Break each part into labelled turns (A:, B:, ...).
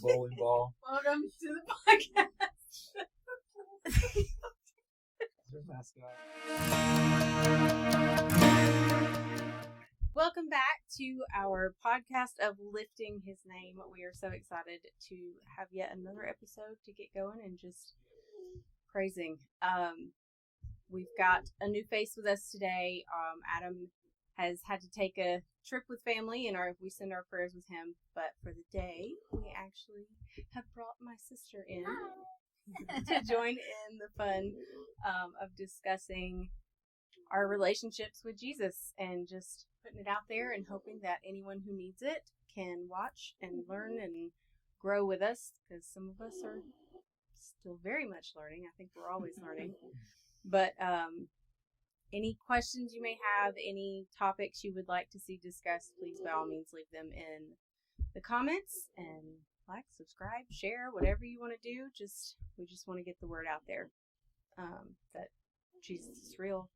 A: Bowling ball.
B: Welcome to the podcast.
A: Their mascot.
B: Welcome back to our podcast of Lifting His Name. We are so excited to have yet another episode to get going and just praising. We've got a new face with us today. Adam has had to take a trip with family, and we send our prayers with him. But for the day, we actually have brought my sister in to join in the fun of discussing our relationships with Jesus and just putting it out there and hoping that anyone who needs it can watch and learn and grow with us, because some of us are still very much learning. I think we're always learning. But any questions you may have, any topics you would like to see discussed, please by all means leave them in the comments and like, subscribe, share, whatever you want to do. We just want to get the word out there that Jesus is real.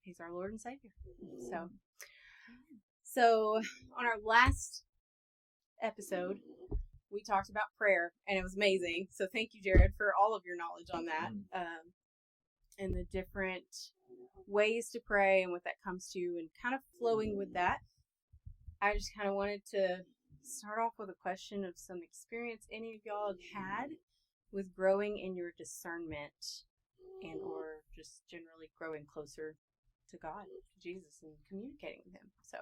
B: He's our Lord and Savior. So on our last episode, we talked about prayer, and it was amazing. So thank you, Jared, for all of your knowledge on that, and the different ways to pray and what that comes to, and kind of flowing with that. I just kind of wanted to start off with a question of some experience any of y'all have had with growing in your discernment and or just generally growing closer to God, to Jesus, and communicating with him. So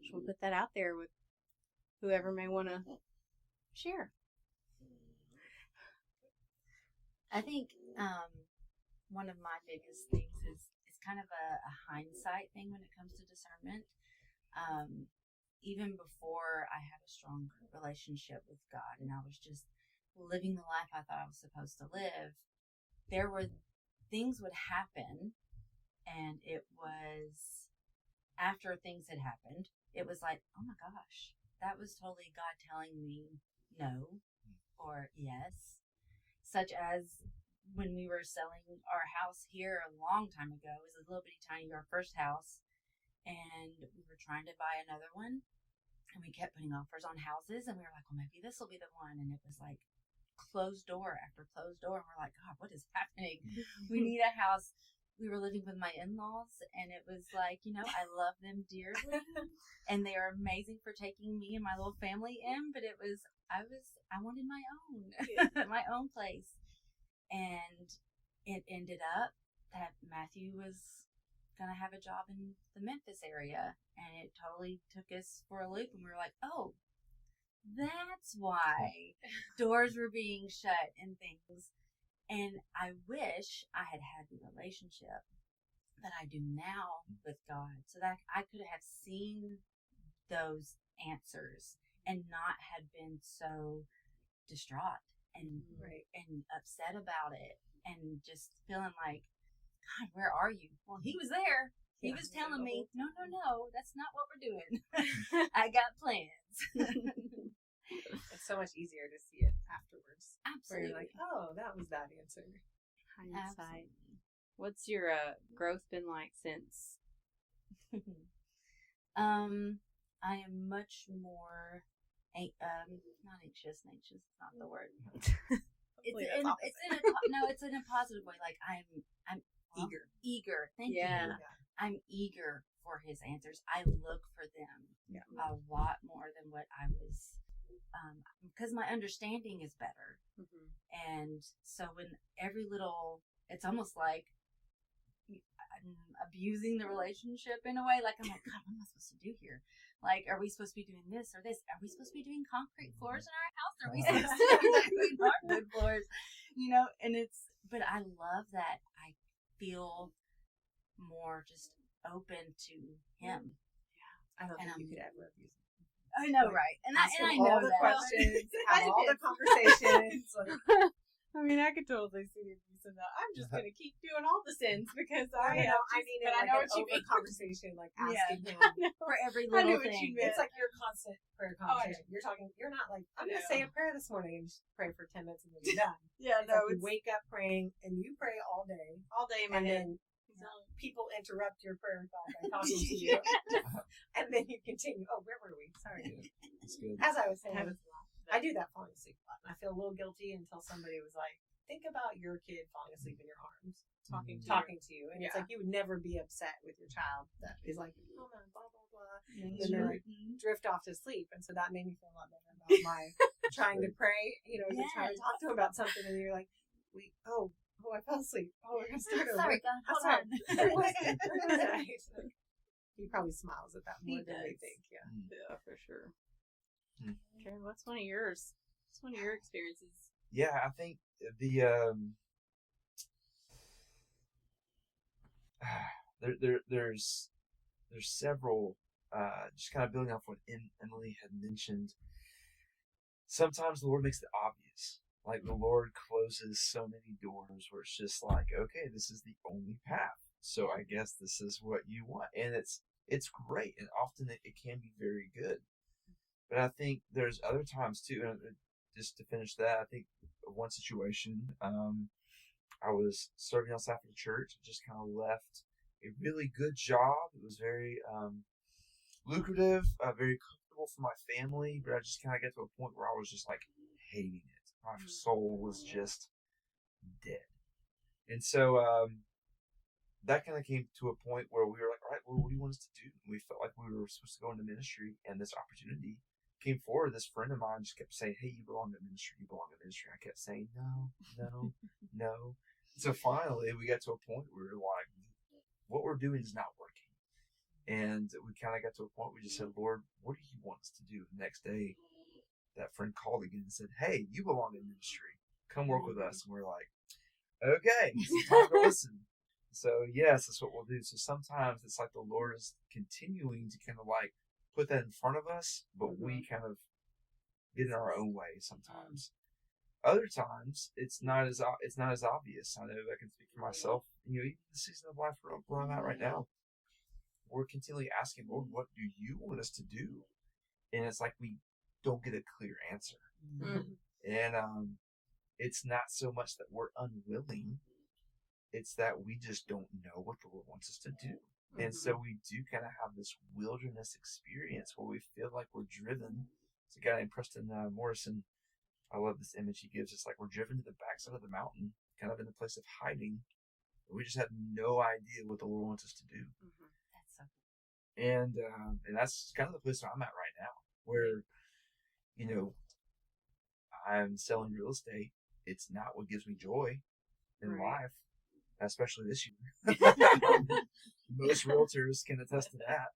B: just want to put that out there with whoever may want to share.
C: I think one of my biggest things is kind of a hindsight thing when it comes to discernment. Even before I had a strong relationship with God and I was just living the life I thought I was supposed to live, there were things would happen, and it was after things had happened, it was like, oh my gosh, that was totally God telling me no or yes. Such as when we were selling our house here a long time ago. It was a little bitty tiny, our first house, and we were trying to buy another one, and we kept putting offers on houses, and we were like, well, maybe this will be the one. And it was like closed door after closed door, and we're like, God, what is happening? We need a house. We were living with my in-laws, and it was like, I love them dearly, and they are amazing for taking me and my little family in, but I wanted my own, my own place. And it ended up that Matthew was going to have a job in the Memphis area, and it totally took us for a loop, and we were like, oh, that's why doors were being shut and things. And I wish I had had the relationship that I do now with God, so that I could have seen those answers and not had been so distraught and upset about it, and just feeling like, God, where are you? Well, he was there. He was telling me, no, that's not what we're doing. I got plans.
D: It's so much easier to see it afterwards.
C: Absolutely.
D: Where you're like, oh, that was that answer.
B: Hindsight. What's your growth been like since?
C: I am much more not anxious. Anxious is not the word. It's in a positive way. Like I'm eager. Thank you. I'm eager for his answers. I look for them a lot more than what I was, because my understanding is better.
B: Mm-hmm.
C: And so when it's almost like I'm abusing the relationship in a way. Like, I'm like, God, what am I supposed to do here? Like, are we supposed to be doing this or this? Are we supposed to be doing concrete floors in our house? Are we supposed to be doing hardwood floors? But I love that I feel more just open to him.
D: Yeah. I don't think you could ever abuse him.
C: I know, right? And I know
D: all the
C: that.
D: questions, have all the conversations.
B: I mean, I could totally see the abuse of that. I'm just going to keep doing all the sins because I know what you mean.
D: Conversation, like asking him
C: for every little thing.
D: It's like your constant prayer conversation. You're not like, I'm going to say a prayer this morning and just pray for 10 minutes and then you're done. You wake up praying and you pray all day.
B: All day in my head.
D: People interrupt your prayer thought by talking to you. And then you continue. Oh, where were we? Sorry.
A: That's good.
D: As I was saying, I do that falling asleep a lot. And I feel a little guilty until somebody was like, think about your kid falling asleep in your arms. Talking to you. And it's like you would never be upset with your child that is like, oh man, blah, blah, blah. And then they drift off to sleep. And so that made me feel a lot better about my trying to pray, you're trying to talk to him about something and you're like, I fell asleep. Oh, we're going to start over.
C: Sorry, God, hold on.
D: He probably smiles at that more than we think. Yeah.
B: Yeah, for sure. Karen, what's one of yours? What's one of your experiences?
A: Yeah, I think there's several, just kind of building off what Emily had mentioned. Sometimes the Lord makes it obvious. Like the Lord closes so many doors where it's just like, okay, this is the only path. So I guess this is what you want. And it's great. And often it can be very good. But I think there's other times too, and just to finish that, I think one situation, I was serving on staff at a church, just kind of left a really good job. It was very lucrative, very comfortable for my family, but I just kind of got to a point where I was just like hating it. My soul was just dead. And so that kind of came to a point where we were like, all right, well, what do you want us to do? And we felt like we were supposed to go into ministry, and this opportunity came forward. This friend of mine just kept saying, hey, you belong to ministry, you belong to ministry. I kept saying, no. So finally, we got to a point where we were like, what we're doing is not working. And we kind of got to a point where we just said, Lord, what do you want us to do? The next day, that friend called again and said, hey, you belong in ministry. Come work with us. And we're like, okay, it's time to listen. So yes, that's what we'll do. So sometimes it's like the Lord is continuing to kind of like put that in front of us, but we kind of get in our own way sometimes. Other times it's not as obvious. I know I can speak for myself. Even the season of life where I'm at right now, we're continually asking, Lord, what do you want us to do? And it's like we don't get a clear answer. And it's not so much that we're unwilling, it's that we just don't know what the Lord wants us to do. And so we do kind of have this wilderness experience where we feel like we're driven. There's a guy named Preston Morrison. I love this image he gives. It's like we're driven to the backside of the mountain, kind of in the place of hiding. We just have no idea what the Lord wants us to do.
C: That's so cool.
A: And that's kind of the place where I'm at right now, where, I'm selling real estate. It's not what gives me joy in life, especially this year. Most realtors can attest to that.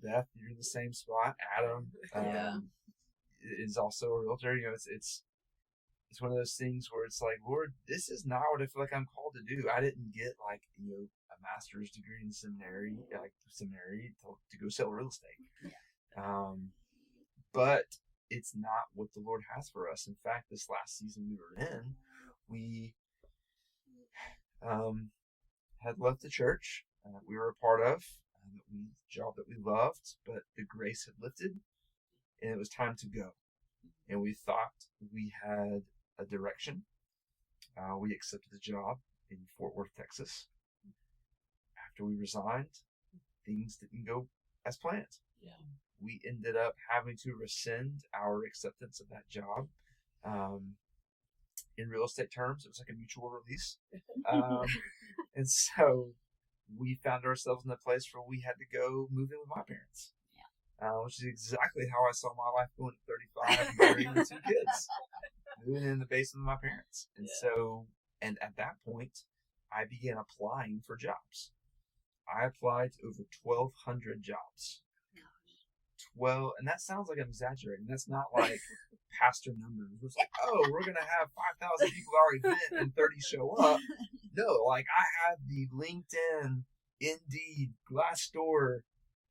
A: Beth, you're in the same spot. Adam is also a realtor. It's one of those things where it's like, Lord, this is not what I feel like I'm called to do. I didn't get a master's degree in seminary to go sell real estate. But it's not what the Lord has for us. In fact, this last season we were in, we had left the church we were a part of, the job that we loved, but the grace had lifted, and it was time to go. And we thought we had a direction. We accepted the job in Fort Worth, Texas. After we resigned, things didn't go as planned. We ended up having to rescind our acceptance of that job. In real estate terms, it was like a mutual release. And so we found ourselves in a place where we had to go move in with my parents. Which is exactly how I saw my life going at 35 and marrying with 2 kids. Moving in the basement of my parents. And so, and at that point, I began applying for jobs. I applied to over 1,200 jobs. 12, and that sounds like I'm exaggerating. That's not like pastor numbers. It's like, oh, we're going to have 5,000 people already bid and 30 show up. No, like I had the LinkedIn, Indeed, Glassdoor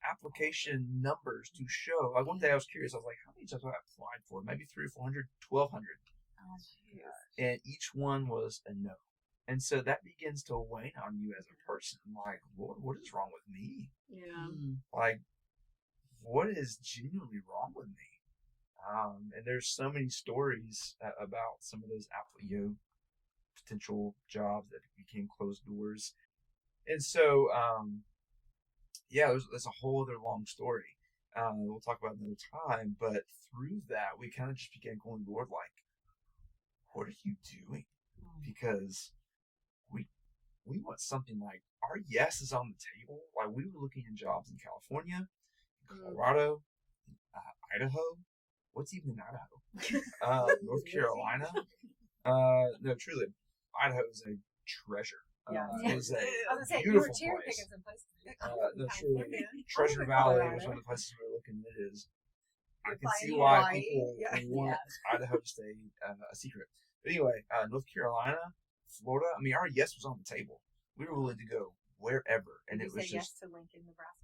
A: application numbers to show. Like one day I was curious. I was like, how many jobs have I applied for? Maybe 300 or 400, 1,200. And each one was a no. And so that begins to weigh on you as a person. Like, Lord, what is wrong with me? Like, what is genuinely wrong with me? And there's so many stories about some of those potential jobs that became closed doors. And so, there's a whole other long story. we'll talk about it another time. But through that, we kind of just began going, Lord, like, what are you doing? Because we want something like our yes is on the table. Like we were looking at jobs in California, Colorado, Idaho. What's even in Idaho? North Carolina. No, truly, Idaho is a treasure. It is a
D: I was gonna say, you
A: beautiful
D: were cherry
A: place.
D: picking some places.
A: No, truly,
D: California.
A: Treasure
D: Oh,
A: Valley
D: Colorado.
A: was one of the places we were looking. It is. I can
D: Like
A: see why
D: Hawaii,
A: people
D: yeah.
A: want Idaho to stay a secret. But anyway, North Carolina, Florida. I mean, our yes was on the table. We were willing to go wherever, and
D: Did
A: it
D: you
A: was
D: say
A: just.
D: yes to Lincoln, Nebraska?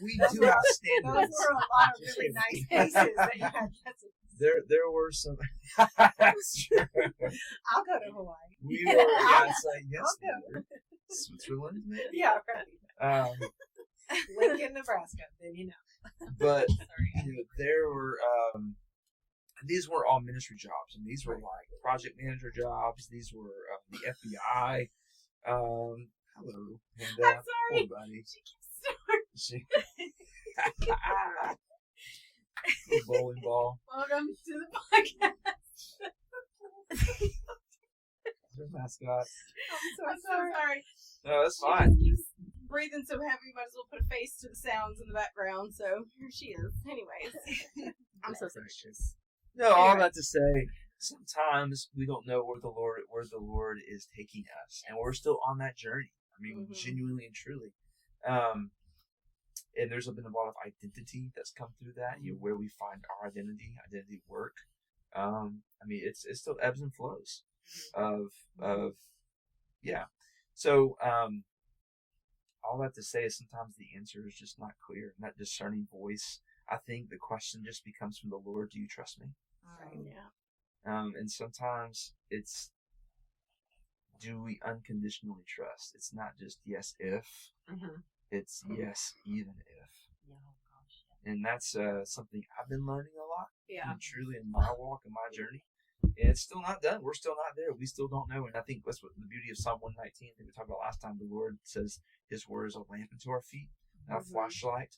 A: We
D: Those
A: do
D: were-
A: have
D: Those
A: standards.
D: were a lot of
A: Just
D: really
A: kidding.
D: nice places that you had yeses.
A: There were some. That's true.
D: I'll go to Hawaii.
A: We were, yeah, it's like yes,
D: I'll go.
A: Lord. Switzerland, maybe.
D: Yeah, right.
A: Um,
D: Lincoln, Nebraska. Then you know.
A: but
C: Sorry.
A: you know, there were these were all ministry jobs, and these were like project manager jobs. These were the FBI. Hello, and,
B: I'm sorry.
A: Hey, buddy. She bowling ball.
B: Welcome to the podcast.
A: Their mascot.
B: I'm so sorry.
A: No, that's
B: She
A: fine.
B: just keeps breathing so heavy, might as well put a face to the sounds in the background. So here she is. Anyways, I'm so sorry.
A: No, all
B: Anyway.
A: that to say, sometimes we don't know where the Lord is taking us, and we're still on that journey. I mean,
B: Mhm.
A: genuinely and truly. And there's been a lot of identity that's come through that. You know, where we find our identity at work. I mean, it's still ebbs and flows of yeah. So all that to say is sometimes the answer is just not clear, not discerning voice. I think the question just becomes from the Lord, do you trust me?
B: Yeah.
A: And sometimes it's, do we unconditionally trust? It's not just yes if, it's yes even if.
C: Yeah, oh gosh.
A: And that's something I've been learning a lot,
B: Yeah.
A: and truly in my walk and my journey. And it's still not done. We're still not there. We still don't know. And I think that's what the beauty of Psalm 119 that we talked about last time. The Lord says His word is a lamp unto our feet, not a flashlight,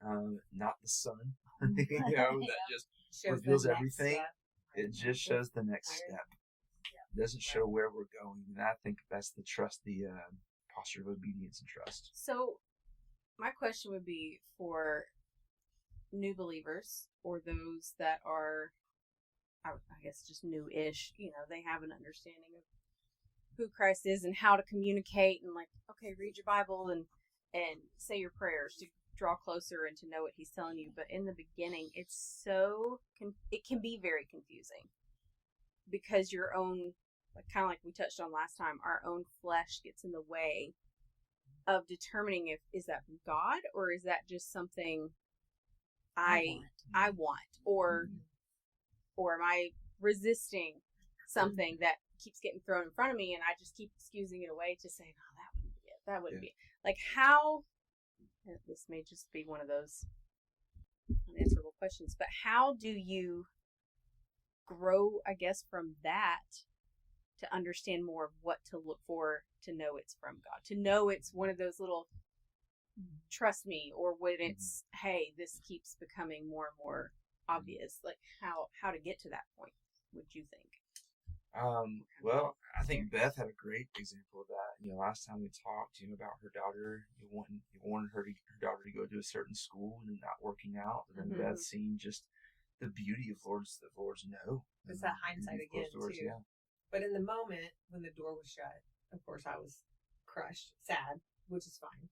A: not the sun. You know, that just
D: Shows the
A: reveals
D: next
A: everything.
D: step.
A: It just shows the next step. It doesn't show where we're going. And I think that's the trust, the posture of obedience and trust.
B: So, my question would be for new believers or those that are, I guess, just new-ish. You know, they have an understanding of who Christ is and how to communicate and like, okay, read your Bible and say your prayers to draw closer and to know what He's telling you. But in the beginning, it's so it can be very confusing because your own, like kind of like we touched on last time, our own flesh gets in the way of determining if is that from God or is that just something I want or am I resisting something that keeps getting thrown in front of me and I just keep excusing it away to say, no, that wouldn't be it. That wouldn't be it. Like how, this may just be one of those unanswerable questions, but how do you grow, I guess, from that to understand more of what to look for to know it's from God, to know it's one of those little trust me, or when it's, hey, this keeps becoming more and more obvious, like how to get to that point, would you think?
A: Well, I think Beth had a great example of that. You know, last time we talked, about her daughter, you wanted her daughter to go to a certain school and not working out, and then Beth seeing just the beauty of the Lord's no.
D: It's that hindsight again
A: doors,
D: too.
A: yeah.
D: But in the moment when the door was shut, of course I was crushed, sad, which is fine.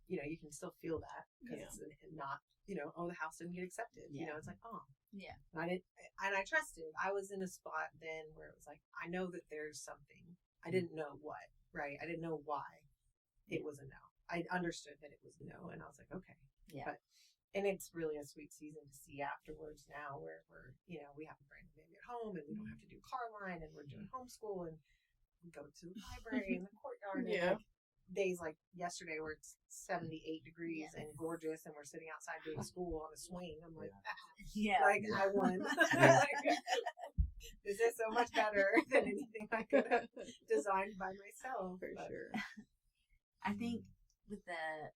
D: You can still feel that because it's not, the house didn't get accepted.
C: Yeah.
D: It's like, oh,
C: Yeah.
D: and I trusted. I was in a spot then where it was like, I know that there's something. I didn't know what, right? I didn't know why it was a no. I understood that it was a no, and I was like, okay.
C: Yeah.
D: And it's really a sweet season to see afterwards now where we're, we have a brand new baby at home and we don't have to do car line and we're doing homeschool and we go to the library and the courtyard.
B: Yeah.
D: And days like yesterday where it's 78 degrees and gorgeous and we're sitting outside doing school on a swing. I'm like,
C: Yeah.
D: like I won. This is so much better than anything I could have designed by myself.
B: For sure.
C: I think with the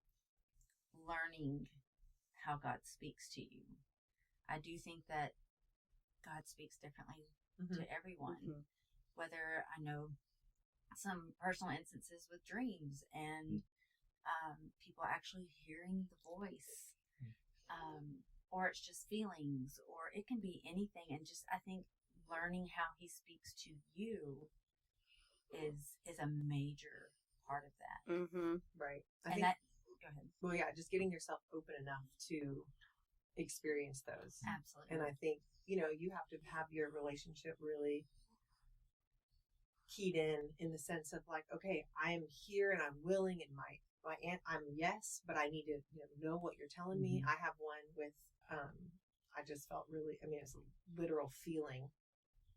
C: learning how God speaks to you. I do think that God speaks differently to everyone. Whether I know some personal instances with dreams and people actually hearing the voice, or it's just feelings, or it can be anything. And just, I think learning how he speaks to you is a major part of that.
D: Right.
C: Go ahead.
D: Well, yeah, just getting yourself open enough to experience those.
C: Absolutely.
D: And I think, you have to have your relationship really keyed in the sense of like, okay, I am here and I'm willing, and I'm yes, but I need to know what you're telling me. I have one with, I just felt really, it's a literal feeling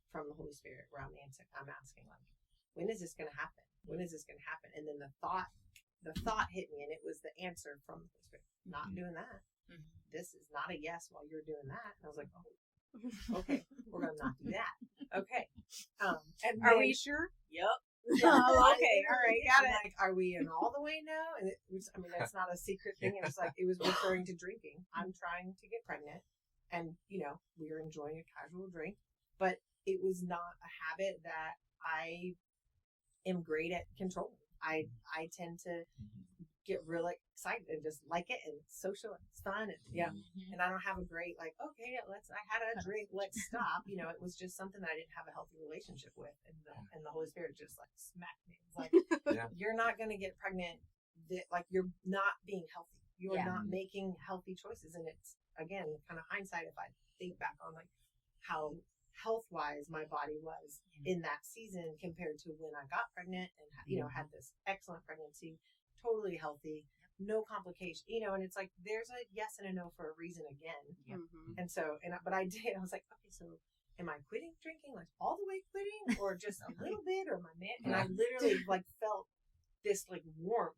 D: from the Holy Spirit where I'm asking like, when is this going to happen? When is this going to happen? And then the thought hit me, and it was the answer from the Holy Spirit. Not doing that. This is not a yes while you're doing that. And I was like, oh, okay, we're going to not do that. Okay. And
B: Are we sure?
D: Yep.
B: Oh, okay. All right. Got it.
D: Like, are we in all the way now? And it was, that's not a secret thing. It was like, it was referring to drinking. I'm trying to get pregnant, and, we were enjoying a casual drink, but it was not a habit that I am great at controlling. I tend to get really excited and just like it, and it's social, and it's fun, and and I don't have a great like, okay, I had a drink, let's stop. It was just something that I didn't have a healthy relationship with, and the Holy Spirit just like smacked me. It was like, you're not going to get pregnant. Like, you're not being healthy. You're not making healthy choices. And it's, again, kind of hindsight, if I think back on like how health-wise my body was in that season compared to when I got pregnant and had this excellent pregnancy, totally healthy, no complication, and it's like there's a yes and a no for a reason again. And so, but I was like, okay, so am I quitting drinking, like all the way quitting, or just a little bit, or my man? And I literally like felt this like warmth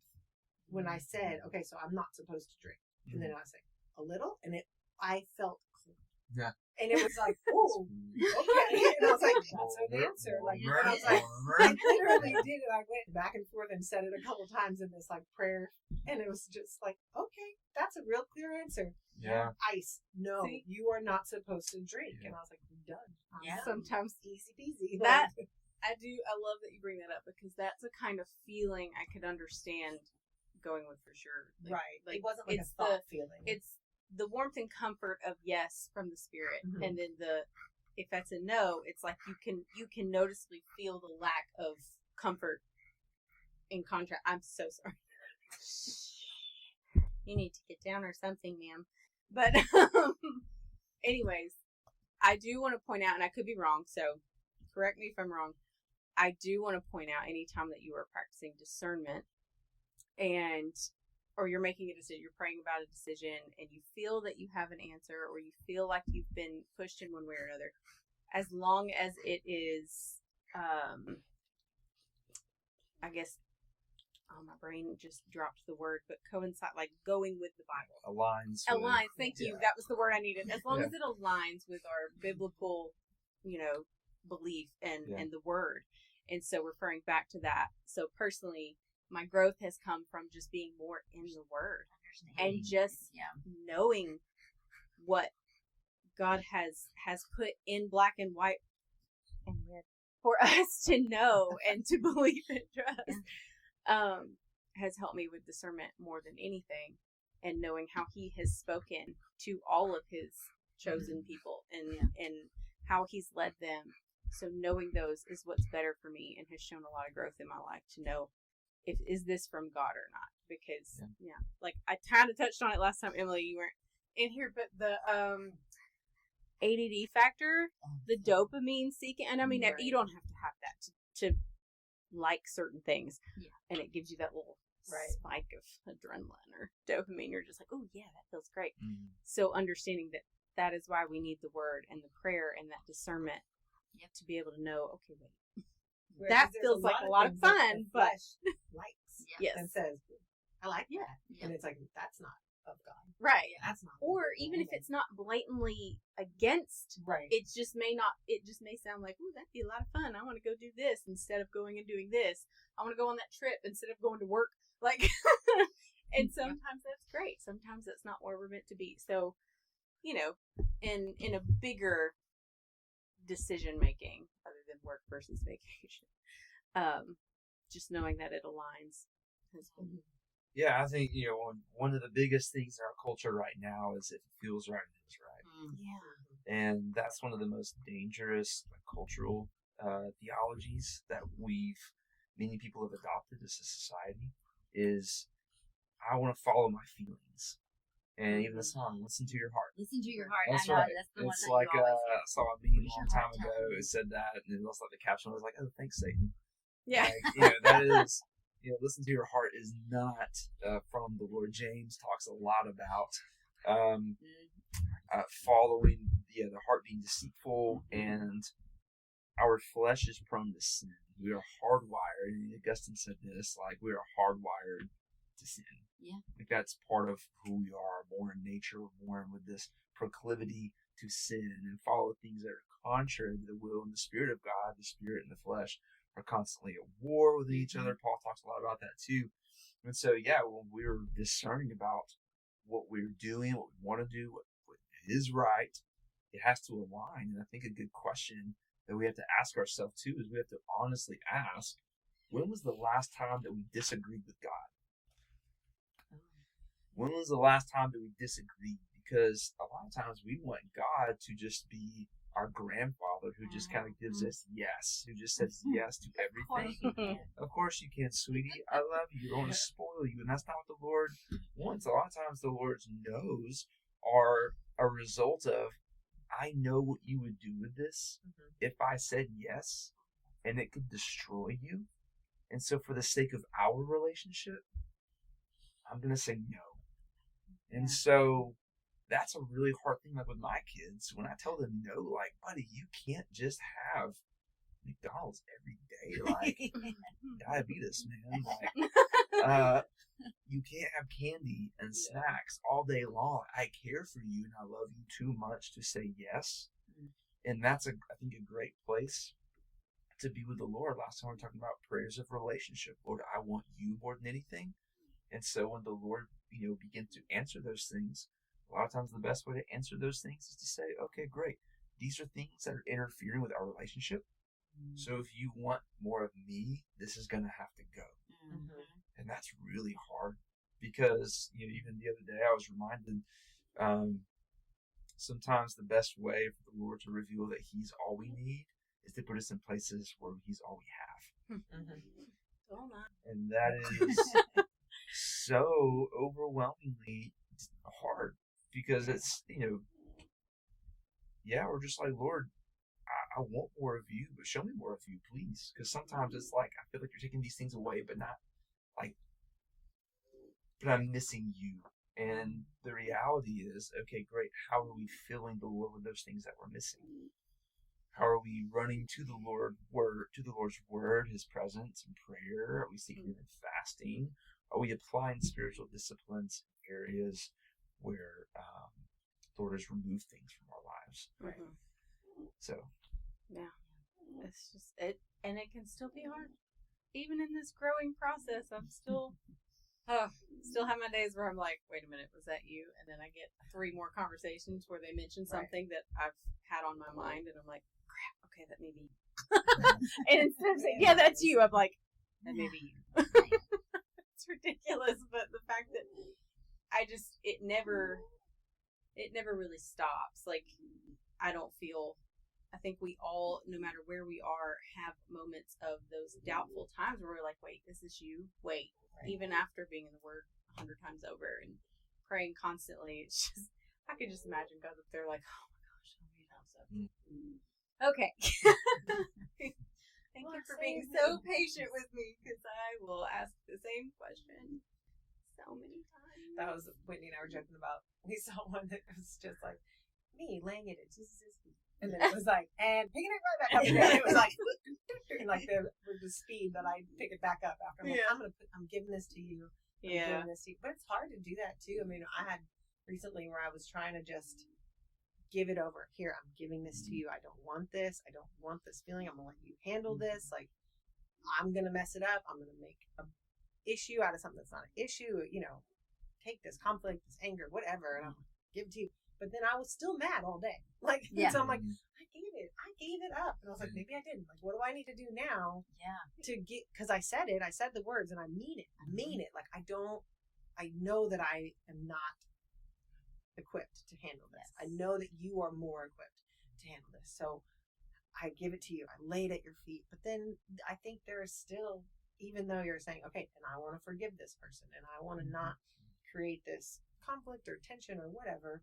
D: when I said, okay, so I'm not supposed to drink. And then I was like, a little, and I felt cool.
A: Yeah.
D: And it was like, oh, okay. And I was like, that's an answer. Like, and I was like, I literally did it. I went back and forth and said it a couple times in this like prayer, and it was just like, okay, that's a real clear answer.
A: Yeah.
D: Ice. No, you are not supposed to drink. And I was like, we're done.
B: Sometimes
D: easy peasy.
B: That I love that you bring that up, because that's a kind of feeling I could understand going with for sure.
D: Like,
B: Like,
D: it wasn't like a thought feeling.
B: It's the warmth and comfort of yes from the Spirit, and then if that's a no, it's like you can noticeably feel the lack of comfort in contrast. I'm so sorry. You need to get down or something, ma'am. But anyways, I do want to point out, and I could be wrong, so correct me if I'm wrong. I do want to point out, anytime that you are practicing discernment or you're making a decision, you're praying about a decision, and you feel that you have an answer, or you feel like you've been pushed in one way or another, as long as it is, I guess, my brain just dropped the word, but coincide, like going with the Bible.
A: Aligns.
B: Thank you. That was the word I needed. As long as it aligns with our biblical, belief and the word. And so referring back to that. So personally, my growth has come from just being more in the Word and just knowing what God has put in black and white and red for us to know and to believe and trust, has helped me with discernment more than anything, and knowing how He has spoken to all of His chosen people and how He's led them. So knowing those is what's better for me, and has shown a lot of growth in my life to know is this from God or not. Because like I kind of touched on it last time, Emily, you weren't in here, but the ADD factor, the dopamine seeking, and I mean you don't have to have that to like certain things, and it gives you that little spike of adrenaline or dopamine. You're just like, oh yeah, that feels great. So understanding that is why we need the Word and the prayer and that discernment to be able to know, okay, wait, that feels like a lot of fun, but
D: likes and says, I like that, and it's like, that's not of God,
B: right?
D: That's not,
B: or even if it's not blatantly against, it just may sound like, ooh, that'd be a lot of fun. I want to go do this instead of going and doing this. I want to go on that trip instead of going to work. Like, And sometimes that's great. Sometimes that's not where we're meant to be. So, in a bigger decision making other than work versus vacation, just knowing that it aligns has been.
A: Yeah, I think one of the biggest things in our culture right now is if it feels right, it is right,
B: Yeah.
A: and that's one of the most dangerous cultural theologies that many people have adopted as a society. Is I want to follow my feelings. And even the song, "Listen to Your Heart."
C: Listen to your heart.
A: That's
C: I know,
A: right.
C: that's the one
A: It's
C: that
A: like
C: you always hear.
A: I saw a meme a
C: Where's
A: long
C: your
A: time
C: heart
A: ago.
C: telling you?
A: It said that, and it also the caption was like, "Oh, thanks, Satan."
B: Yeah.
A: Like, that is, "Listen to Your Heart" is not from the Lord. James talks a lot about following the heart being deceitful, and our flesh is prone to sin. We are hardwired, and Augustine said this, like, we are hardwired to sin.
C: Yeah.
A: Like, that's part of who we are. Born in nature, we're born with this proclivity to sin and follow things that are contrary to the will and the Spirit of God. The Spirit and the flesh are constantly at war with each other. Paul talks a lot about that too. And so, when we're discerning about what we're doing, what we want to do, what is right, it has to align. And I think a good question that we have to ask ourselves too is we have to honestly ask, when was the last time that we disagreed with God? When was the last time that we disagreed? Because a lot of times we want God to just be our grandfather who just kind of gives us yes, who just says yes to everything. Of course you can, sweetie. I love you. I don't want to spoil you. And that's not what the Lord wants. A lot of times the Lord's no's are a result of, I know what you would do with this if I said yes, and it could destroy you. And so for the sake of our relationship, I'm going to say no. And so that's a really hard thing, like with my kids. When I tell them no, like, buddy, you can't just have McDonald's every day. Like, diabetes, man. Like, you can't have candy and snacks all day long. I care for you and I love you too much to say yes. And that's, I think, a great place to be with the Lord. Last time we were talking about prayers of relationship. Lord, I want you more than anything. And so when the Lord, begins to answer those things, a lot of times the best way to answer those things is to say, okay, great. These are things that are interfering with our relationship. So if you want more of me, this is going to have to go. And that's really hard because, even the other day I was reminded, sometimes the best way for the Lord to reveal that He's all we need is to put us in places where He's all we have. And that is so overwhelmingly hard because it's, we're just like, Lord, I want more of you, but show me more of you, please. Because sometimes it's like, I feel like you're taking these things away, but I'm missing you. And the reality is, okay, great. How are we filling the Lord with those things that we're missing? How are we running to the Lord's word, His presence and prayer? Are we seeking Him in fasting? Are we applying spiritual disciplines in areas where the Lord has removed things from our lives?
B: Right.
A: So.
B: Yeah. It's just it, and it can still be hard. Even in this growing process, I'm still have my days where I'm like, wait a minute, was that you? And then I get 3 more conversations where they mention something that I've had on my mind, and I'm like, crap, okay, that may be you. And instead of saying, yeah, that's you, I'm like, that may be you. It's ridiculous, but the fact that it never really stops. Like, I think we all, no matter where we are, have moments of those doubtful times where we're like, wait, this is you? Wait. Right. Even after being in the Word 100 times over and praying constantly, it's just, I could just imagine God up there like, oh my gosh, how many times so. Okay. Thank you for being so patient with me, because I will ask the same question so many times.
D: That was Whitney and I were joking about. We saw one that was just like, me laying it at Jesus' feet. And then it was like, and picking it right back up again. It was like, and like with the speed that I pick it back up after. I'm giving this to you. I'm giving this to you. But it's hard to do that too. I mean, I had recently where I was trying to just give it over. Here, I'm giving this to you. I don't want this. I don't want this feeling. I'm gonna let you handle this. Like, I'm gonna mess it up. I'm gonna make an issue out of something that's not an issue. take this conflict, this anger, whatever, and I'm like, give it to you. But then I was still mad all day. Like,
C: Yeah.
D: so I'm like, I gave it up. And I was like, maybe I didn't. Like, what do I need to do now
C: Yeah.
D: to get, because I said the words and I mean it. I mean it. Like, I know that I am not equipped to handle this.
C: Yes.
D: I know that you are more equipped to handle this. So I give it to you. I lay it at your feet. But then I think there is still, even though you're saying, okay, and I want to forgive this person and I want to not create this conflict or tension or whatever,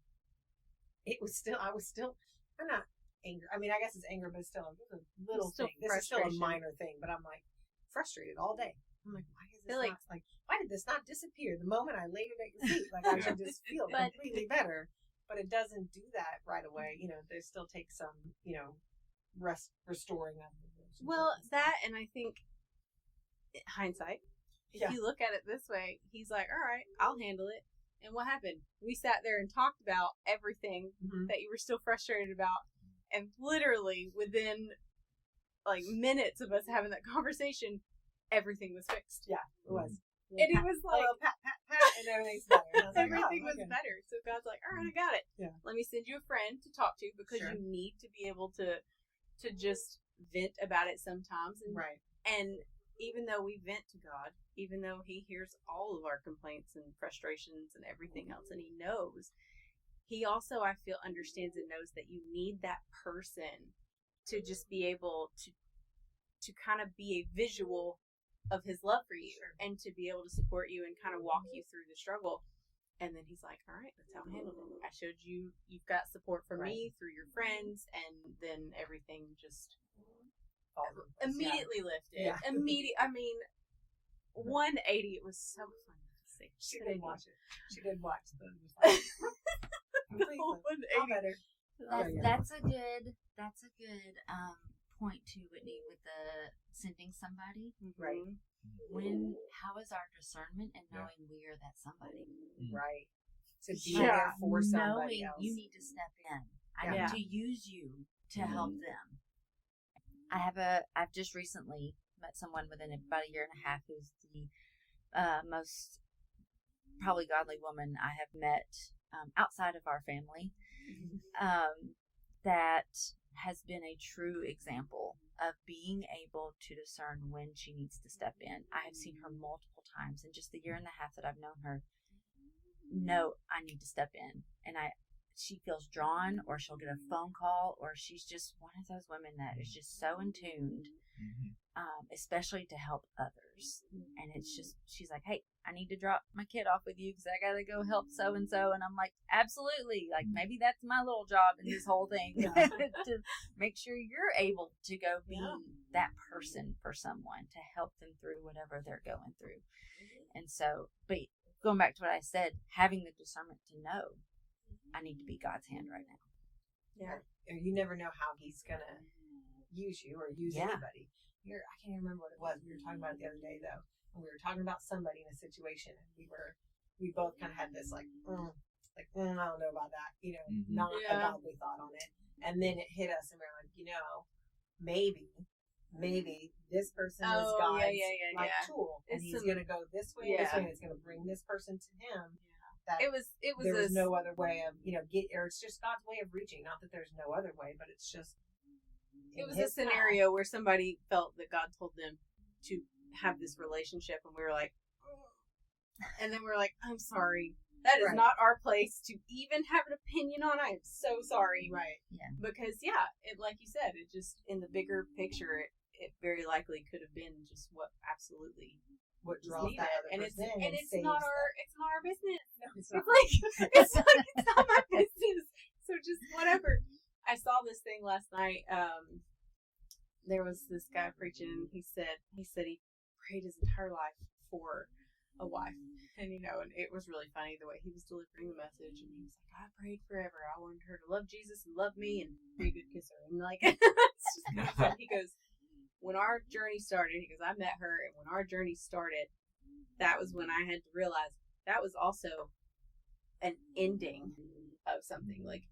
D: I was still, I'm not angry. I mean, I guess it's anger, but it's still a little
B: Still
D: thing. This is still a
B: frustration.
D: minor thing, but I'm like frustrated all day. I'm like, why is this
B: feel
D: not, why did this not disappear the moment I laid it at your feet? Like, I should just feel
B: But-
D: completely better. But it doesn't do that right away. You know, there still takes some, restoring of the relationship.
B: Well, that, and I think hindsight, if
D: Yeah.
B: you look at it this way, he's like, all right, I'll handle it. And what happened? We sat there and talked about everything
D: Mhm.
B: that you were still frustrated about. And literally within like minutes of us having that conversation, everything was fixed.
D: Yeah, it was.
B: And it was
D: A
B: like,
D: little pat, pat, pat, and everything's better. And I was like,
B: everything
D: oh,
B: was
D: okay.
B: better. So God's like, all right, I got it.
D: Yeah.
B: Let me send you a friend to talk to because
D: Sure.
B: you need to be able to just vent about it sometimes. And
D: Right.
B: And even though we vent to God, even though He hears all of our complaints and frustrations and everything else, and He knows, He also, I feel, understands and knows that you need that person to just be able to kind of be a visual of His love for you and to be able to support you and kind of walk you through the struggle. And then He's like, all right, that's how I handled it. I showed you, you've got support from me through your friends, and then everything just immediately lifted.
D: Yeah.
B: I mean, 180. It was so fun to see.
D: She did watch it. She did watch the.
B: The
D: Please,
B: whole
D: I'll
B: 180.
D: better.
C: That's a good point too, Whitney, with the sending somebody.
D: Right.
C: How is our discernment and knowing we are that somebody?
D: Right. To be
B: Yeah.
D: there for somebody
C: Knowing
D: else.
C: you need to step in. I
B: Yeah.
C: need to use you to help them. I've just recently met someone within about a year and a half who's the most probably godly woman I have met outside of our family. That has been a true example of being able to discern when she needs to step in. I have seen her multiple times in just the year and a half that I've known her. No, I need to step in. And she feels drawn, or she'll get a phone call, or she's just one of those women that is just so in tuned, especially to help others. And it's just, she's like, hey, I need to drop my kid off with you because I got to go help so-and-so. And I'm like, absolutely. Like, maybe that's my little job in this whole thing, to make sure you're able to go be that person for someone to help them through whatever they're going through. And so, but going back to what I said, having the discernment to know I need to be God's hand right now.
B: Yeah.
D: Or you never know how He's gonna use you or use anybody. I can't even remember what it was. We were talking about it the other day though. And we were talking about somebody in a situation, and we both kind of had this I don't know about that, not a godly thought on it. And then it hit us, and we were like, maybe this person is God's tool, and He's gonna go this way, this way, and it's gonna bring this person to Him. That
B: It was
D: there was no other way of or it's just God's way of reaching. Not that there's no other way, but it's just
B: it was a scenario where somebody felt that God told them to have this relationship, and we were like, and then we were like, I'm sorry, that is not our place to even have an opinion on. I am so sorry,
C: Yeah.
B: because it, like you said, it just in the bigger picture, it very likely could have been just what
D: draws
B: needed.
D: that other
B: And it's
D: person
B: and it's
D: saves
B: not
D: that.
B: it's not our business.
D: No, it's
B: It's
D: not.
B: like it's not my business. So just whatever. I saw this thing last night. There was this guy preaching. He said he prayed his entire life for a wife, and and it was really funny the way he was delivering the message. And he was like, I prayed forever. I wanted her to love Jesus and love me and be a good kisser. And like, it's just kind of fun. He goes, when our journey started, he goes, I met her, and when our journey started, that was when I had to realize that was also an ending of something. Like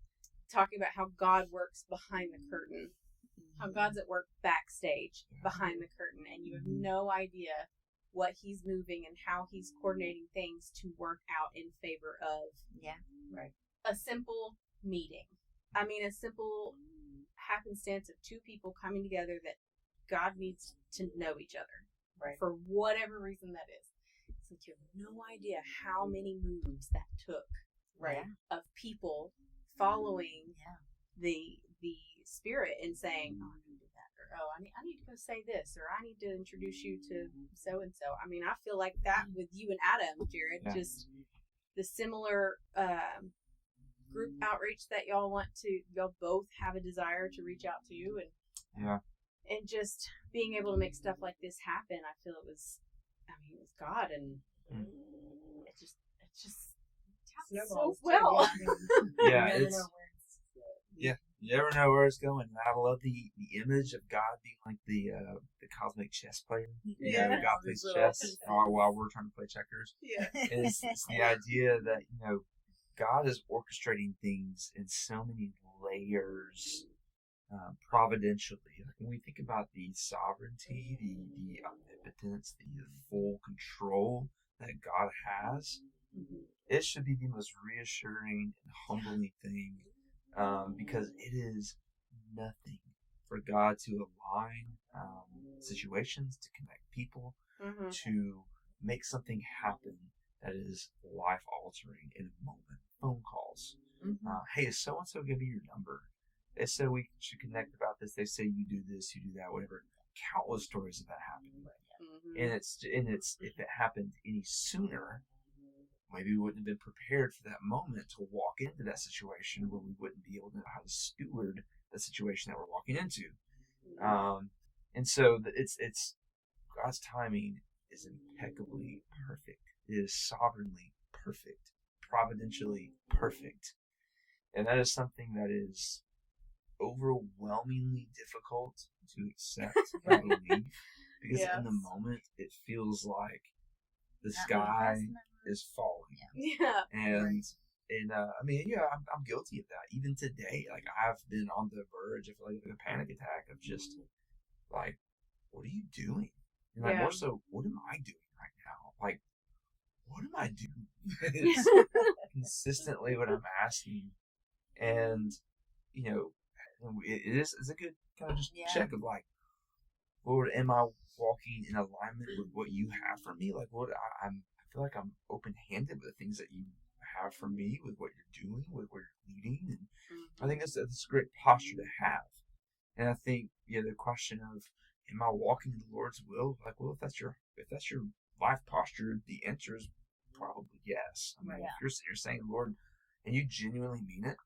B: talking about how God works behind the curtain, how God's at work backstage behind the curtain, and you have no idea what he's moving and how he's coordinating things to work out in favor of a simple meeting. I mean, a simple happenstance of two people coming together that God needs to know each other.
D: Right.
B: For whatever reason that is. It's like you have no idea how many moves that took
D: Right.
B: of people following the Spirit and saying, oh, I can do that, or oh, I need to go say this, or I need to introduce you to so and so. I mean, I feel like that with you and Adam, Jared, just the similar group outreach that y'all both have a desire to reach out to, and just being able to make stuff like this happen. I feel it was God, and it just
D: Snowballs
B: so well.
A: You never know where it's going. I love the image of God being like the cosmic chess player. God plays chess while we're trying to play checkers.
D: Yeah.
A: And it's the idea that, God is orchestrating things in so many layers, providentially. Like when we think about the sovereignty, the omnipotence, the full control that God has, it should be the most reassuring and humbling thing, because it is nothing for God to align situations, to connect people, to make something happen that is life altering in a moment. Phone calls. Hey, is so and so give me your number? They say we should connect about this. They say you do this, you do that, whatever. Countless stories of that happening. And if it happened any sooner, maybe we wouldn't have been prepared for that moment to walk into that situation where we wouldn't be able to know how to steward the situation that we're walking into. And so it's God's timing is impeccably perfect. It is sovereignly perfect, providentially perfect. And that is something that is overwhelmingly difficult to accept and believe, because in the moment it feels like the sky is falling. And I'm guilty of that. Even today, like I've been on the verge of like a panic attack of just like, what are you doing? And like more so, what am I doing right now? Like, what am I doing? It's consistently what I'm asking. And it's a good kind of just check of like, Lord, am I walking in alignment with what you have for me? Like, Lord, I feel like I'm open-handed with the things that you have for me, with what you're doing, with where you're leading. And I think that's a great posture to have. And I think, the question of, am I walking in the Lord's will? Like, well, if that's your life posture, the answer is probably yes. I mean, if you're saying, Lord, and you genuinely mean it,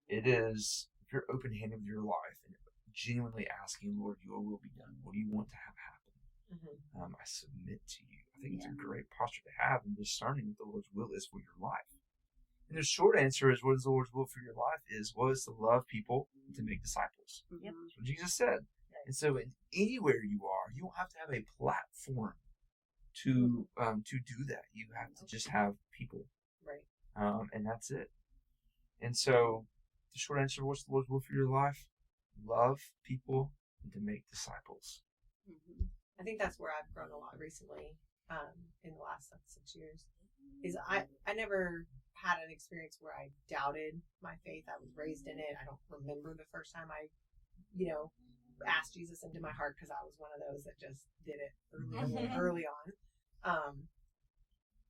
A: it is, if you're open-handed with your life and genuinely asking, Lord, your will be done. What do you want to have happen? I submit to you. I think it's a great posture to have in discerning what the Lord's will is for your life. And the short answer is, what is the Lord's will for your life is, to love people and to make disciples. That's what Jesus said. And so anywhere you are, you don't have to have a platform to do that. You have to just have people. Right. And that's it. And so the short answer, what's the Lord's will for your life? Love people and to make disciples.
D: I think that's where I've grown a lot recently, in the last 6 years. Is I never had an experience where I doubted my faith. I was raised in it. I don't remember the first time I, asked Jesus into my heart, because I was one of those that just did it early on.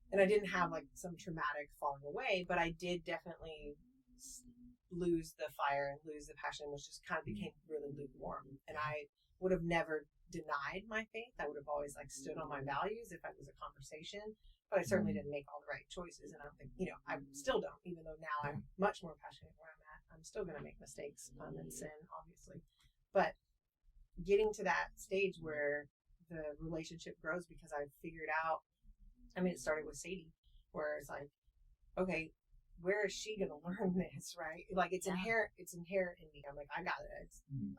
D: And I didn't have like some traumatic falling away, but I did definitely lose the fire and lose the passion, which just kind of became really lukewarm. And I would have never denied my faith. I would have always stood on my values if it was a conversation, but I certainly didn't make all the right choices. And I don't think, I still don't, even though now I'm much more passionate where I'm at. I'm still going to make mistakes and sin, obviously. But getting to that stage where the relationship grows, because I figured out, it started with Sadie, where it's like, okay, where is she going to learn this, right? Like, it's inherent in me. I'm like, I got it.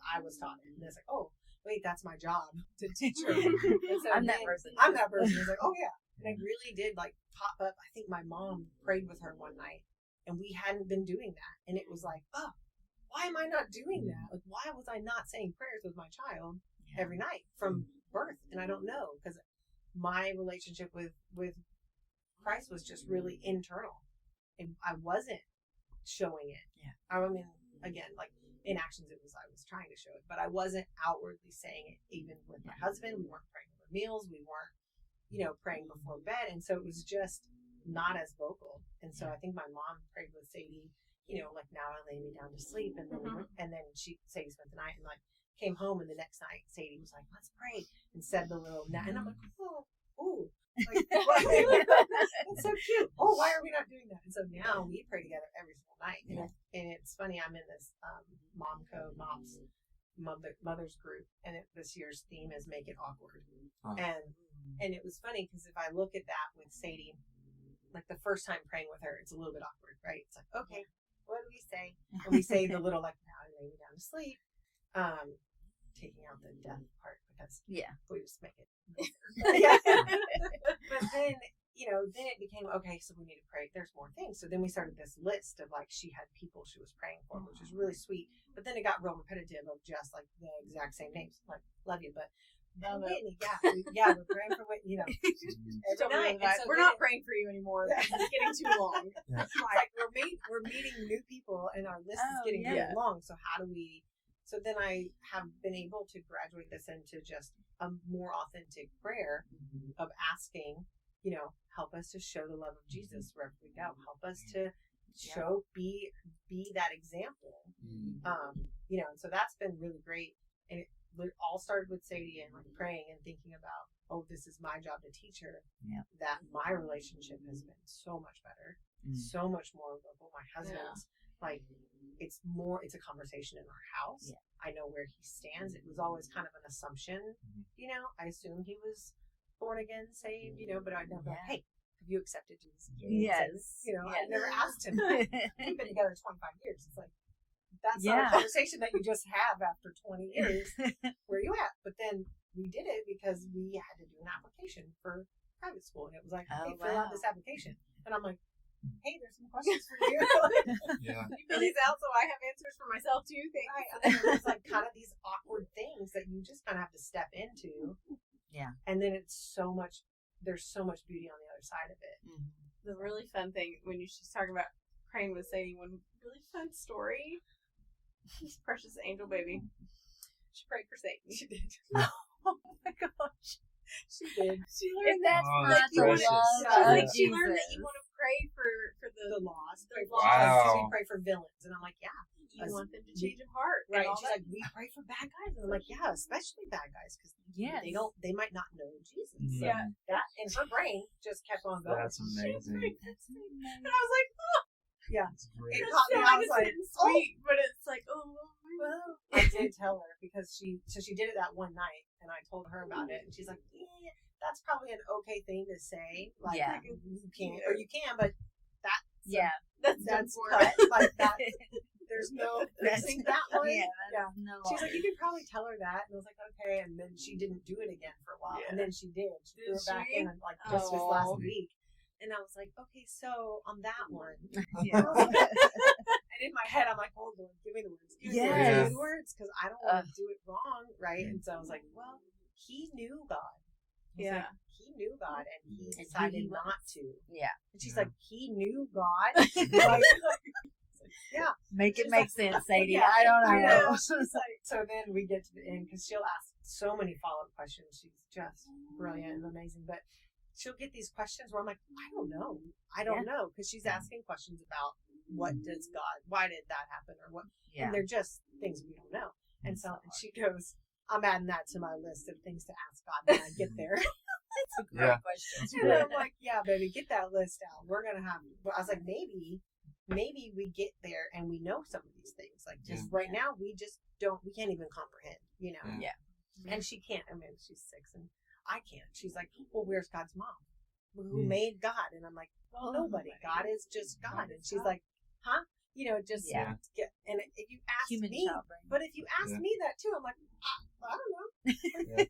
D: I was taught it. And it's like, oh, wait, that's my job to teach her. So
C: I'm that person.
D: It's like, oh yeah. And I really did pop up. I think my mom prayed with her one night, and we hadn't been doing that. And it was like, oh, why am I not doing that? Like, why was I not saying prayers with my child every night from birth? And I don't know, because my relationship with Christ was just really internal, and I wasn't showing it.
C: Yeah.
D: I mean, again, like in actions, I was trying to show it, but I wasn't outwardly saying it. Even with my husband, we weren't praying over meals, we weren't, praying before bed, and so it was just not as vocal. And so I think my mom prayed with Sadie, like, now I lay me down to sleep, and then Sadie spent the night, and like came home, and the next night Sadie was like, let's pray, and said the little and I'm like, ooh. Like, it's so cute. Oh, why are we not doing that? And so now we pray together every single night. And it's funny, I'm in this MOPS mothers group, and this year's theme is make it awkward. And it was funny because if I look at that with Sadie, like the first time praying with her, it's a little bit awkward, right? It's like, okay, what do we say? And we say the little, like, now I lay me down to sleep, taking out the death part, because we just make it. But then, then it became, okay, so we need to pray. There's more things. So then we started this list of, like, she had people she was praying for, which was really sweet. But then it got real repetitive of just, like, the exact same names. Like, love you, but Whitney, we're praying for Whitney, every night. So we're not praying for you anymore. It's getting too long. Yeah. It's like we're meeting new people, and our list is getting really long. So how do we? So then I have been able to graduate this into just a more authentic prayer of asking, help us to show the love of Jesus wherever we go. Help us to show, be that example. And so that's been really great. And it all started with Sadie and like praying and thinking about, oh, this is my job to teach her. That my relationship has been so much better, so much more vocal. My husband's like, it's a conversation in our house. I know where he stands. It was always kind of an assumption, I assumed he was born again, saved, but I'd never like, hey, have you accepted Jesus?
C: Yes.
D: I never asked him. We've been together 25 years. It's like, that's not a conversation that you just have after 20 years. Where are you at? But then we did it because we had to do an application for private school. And it was like, hey, fill out this application. And I'm like, hey, there's some questions for you.
B: You fill these out so I have answers for myself too.
D: Right. And then it's like kind of these awkward things that you just kind of have to step into.
C: Yeah.
D: And then there's so much beauty on the other side of it.
B: The really fun thing when she's talking about praying with Sadie, one really fun story. This precious angel baby. She prayed for Sadie. She did.
C: Oh my gosh.
D: She did.
B: She learned
C: that.
B: She learned that you want to pray for
D: the lost.
A: Wow.
D: We pray for villains. And I'm like,
B: you want them to change of heart.
D: Right. And she's like, we pray for bad guys. And I'm like, especially bad guys, because they might not know Jesus. So that in her brain just kept on going.
A: That's amazing.
B: And I was like, oh.
D: Yeah.
B: It caught me. I was like, sweet, but it's like, oh, well.
D: I did tell her because she did it that one night, and I told her about it, and she's like, that's probably an okay thing to say. Like, you can, but that's cut. Like that. There's no fixing that one.
C: No.
D: She's like, you can probably tell her that, and I was like, okay. And then she didn't do it again for a while, and then she did. She threw it back in, and like just this last week. And I was like, okay, so on that one. And in my head, I'm like, oh, Lord, give me the words. Give me the words, because I don't want to do it wrong, right? And so I was like, well, he knew God. Like, he knew God, and he decided not to.
C: Yeah.
D: And she's like, he knew God. Like,
C: Make it make sense, Sadie. I don't know.
D: She's like, so then we get to the end, because she'll ask so many follow-up questions. She's just brilliant and amazing. But she'll get these questions where I'm like, I don't know, because she's asking questions about why did that happen, or what, and they're just things we don't know. And so, and she goes, I'm adding that to my list of things to ask God when I get there.
C: That's a great question.
D: And I'm like, yeah, baby, get that list out. We're gonna have. But I was like, maybe we get there and we know some of these things. Like just right now, we can't even comprehend, And she can't. I mean, she's 6 and I can't. She's like, well, where's God's mom? Who made God? And I'm like, well, nobody. God is just God. And she's like, huh? Get, and if you ask me, but if you ask me that too, I'm like, I don't know.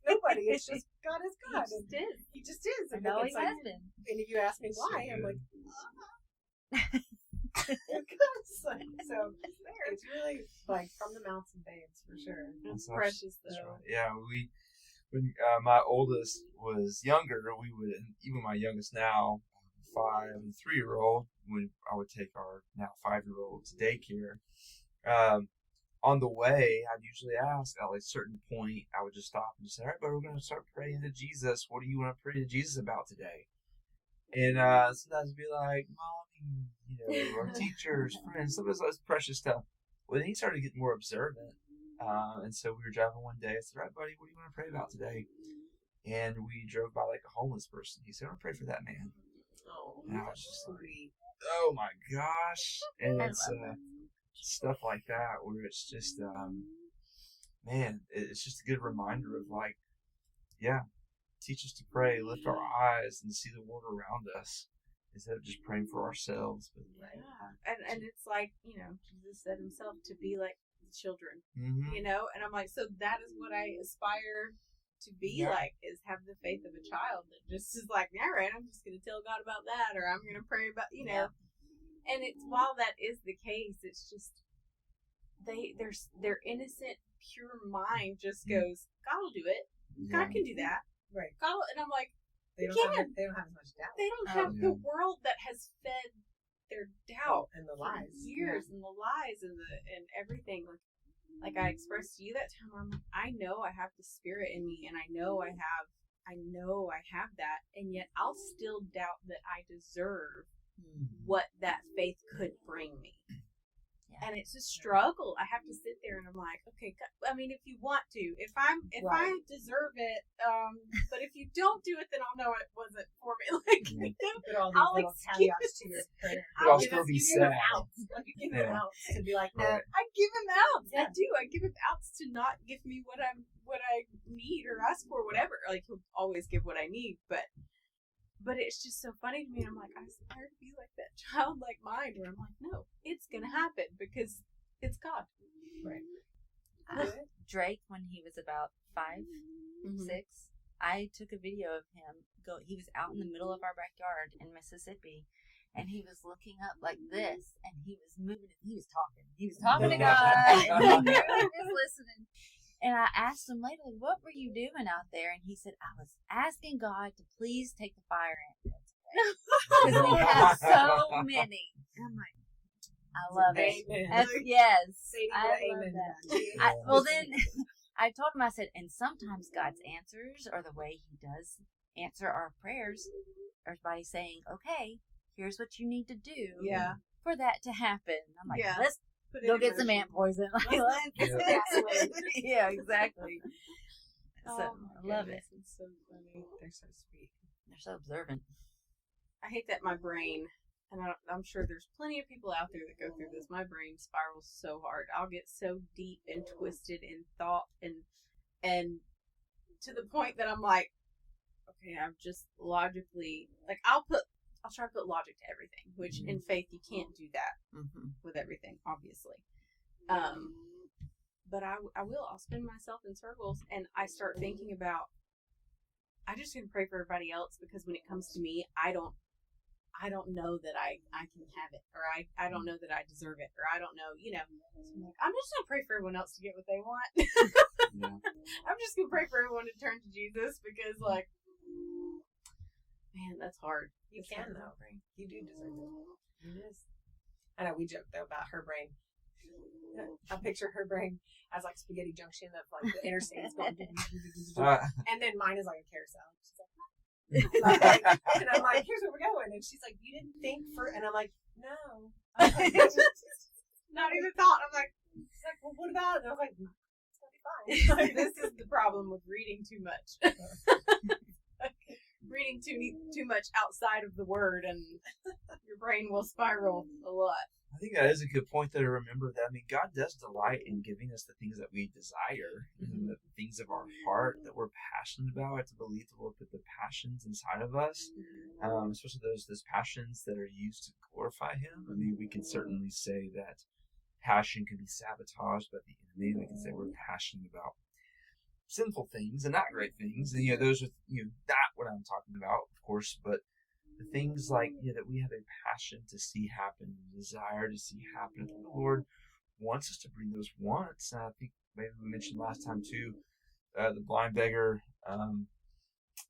D: Nobody. It's just God is God. He just is.
C: And always has been.
D: And if you ask me why, I'm like, so it's really like from the mouths of babes for sure.
B: It's precious though.
A: Right. Yeah, when my oldest was younger, we would, even my youngest now, 5 and 3-year-old, when I would take our now 5-year-old to daycare, on the way, I'd usually ask at a certain point, I would just stop and just say, all right, but we're going to start praying to Jesus. What do you want to pray to Jesus about today? And sometimes it'd be like, Mommy, or teachers, friends, some of those precious stuff. Well, then he started getting more observant. And so we were driving one day. I said, all right, buddy, what do you want to pray about today? And we drove by a homeless person. He said, I want to pray for that man.
D: Oh,
A: and I was just like, oh my gosh. And it's stuff like that where it's just, man, it's just a good reminder of teach us to pray, lift our eyes, and see the world around us instead of just praying for ourselves. But
B: and it's like, Jesus said himself to be like the children,
A: mm-hmm.
B: and I'm like, so that is what I aspire to be like, is have the faith of a child that just is like, all right, I'm just going to tell God about that, or I'm going to pray about, and it's, while that is the case, it's just, their innocent, pure mind just goes, God will do it. God can do that.
D: Right.
B: God will, and I'm like,
D: they don't have as much doubt.
B: They don't have the world that has fed their doubt
D: and the lies,
B: years, and the lies and everything. Like I expressed to you that time, I'm like, I know I have the Spirit in me, and I know I have that, and yet I'll still doubt that I deserve what that faith could bring me. And it's a struggle. I have to sit there and I'm like, okay, I mean, if you want to, if I deserve it, but if you don't do it, then I'll know it wasn't for me.
D: Put all these little caveats to your prayer.
A: I'll still be sad.
D: You give him outs to be like, no.
B: I give him outs. I do. I give him outs to not give me what I need or ask for, whatever. Like, he'll always give what I need, but it's just so funny to me. I'm like, I aspire to be like that childlike mind where I'm like, no, it's going to happen because it's God.
D: Right.
C: Drake, when he was about 5, 6, I took a video of him he was out in the middle of our backyard in Mississippi, and he was looking up like this, and he was moving, he was talking to God, and we were just listening. And I asked him later, what were you doing out there? And he said, I was asking God to please take the fire ants away. Because we have so many. And I'm like, I love it. Yes. I love that. Then I told him, I said, and sometimes God's answers, or the way he does answer our prayers, are by saying, okay, here's what you need to do for that to happen. I'm like, let's go get some ant poison. Yeah, exactly. So I love it.
B: It's so funny.
D: They're so sweet.
C: They're so observant.
B: I hate that my brain, and I'm sure there's plenty of people out there that go through this. My brain spirals so hard. I'll get so deep and twisted in thought, and to the point that I'm like, okay, I'm just logically, like, I'll try to put logic to everything, which in faith you can't do that with everything, obviously. But I'll spin myself in circles, and I start thinking about, I just can pray for everybody else, because when it comes to me, I don't know that I can have it, or I don't know that I deserve it, or I don't know, So I'm like, I'm just gonna pray for everyone else to get what they want. I'm just gonna pray for everyone to turn to Jesus, because man, that's hard.
D: You can, though. You do deserve it. It is. I know we joke, though, about her brain. I picture her brain as like spaghetti junction of like the interstates going, and then mine is like a carousel. She's like, and I'm like, here's where we're going, and she's like, you didn't think for, and I'm like, no, not even thought. I'm like, she's like, well, what about it? And I was like, it's gonna be fine.
B: Like, this is the problem with reading too much. Reading too much outside of the word, and your brain will spiral a lot.
A: I think that is a good point to remember that, God does delight in giving us the things that we desire, and the things of our heart that we're passionate about. I have to believe the Lord put the passions inside of us, especially those passions that are used to glorify Him. We can certainly say that passion can be sabotaged by the enemy. We can say we're passionate about sinful things and not great things, and those are not what I'm talking about, of course, but the things like that we have a passion to see happen, a desire to see happen. The Lord wants us to bring those wants. And I think maybe we mentioned last time too, the blind beggar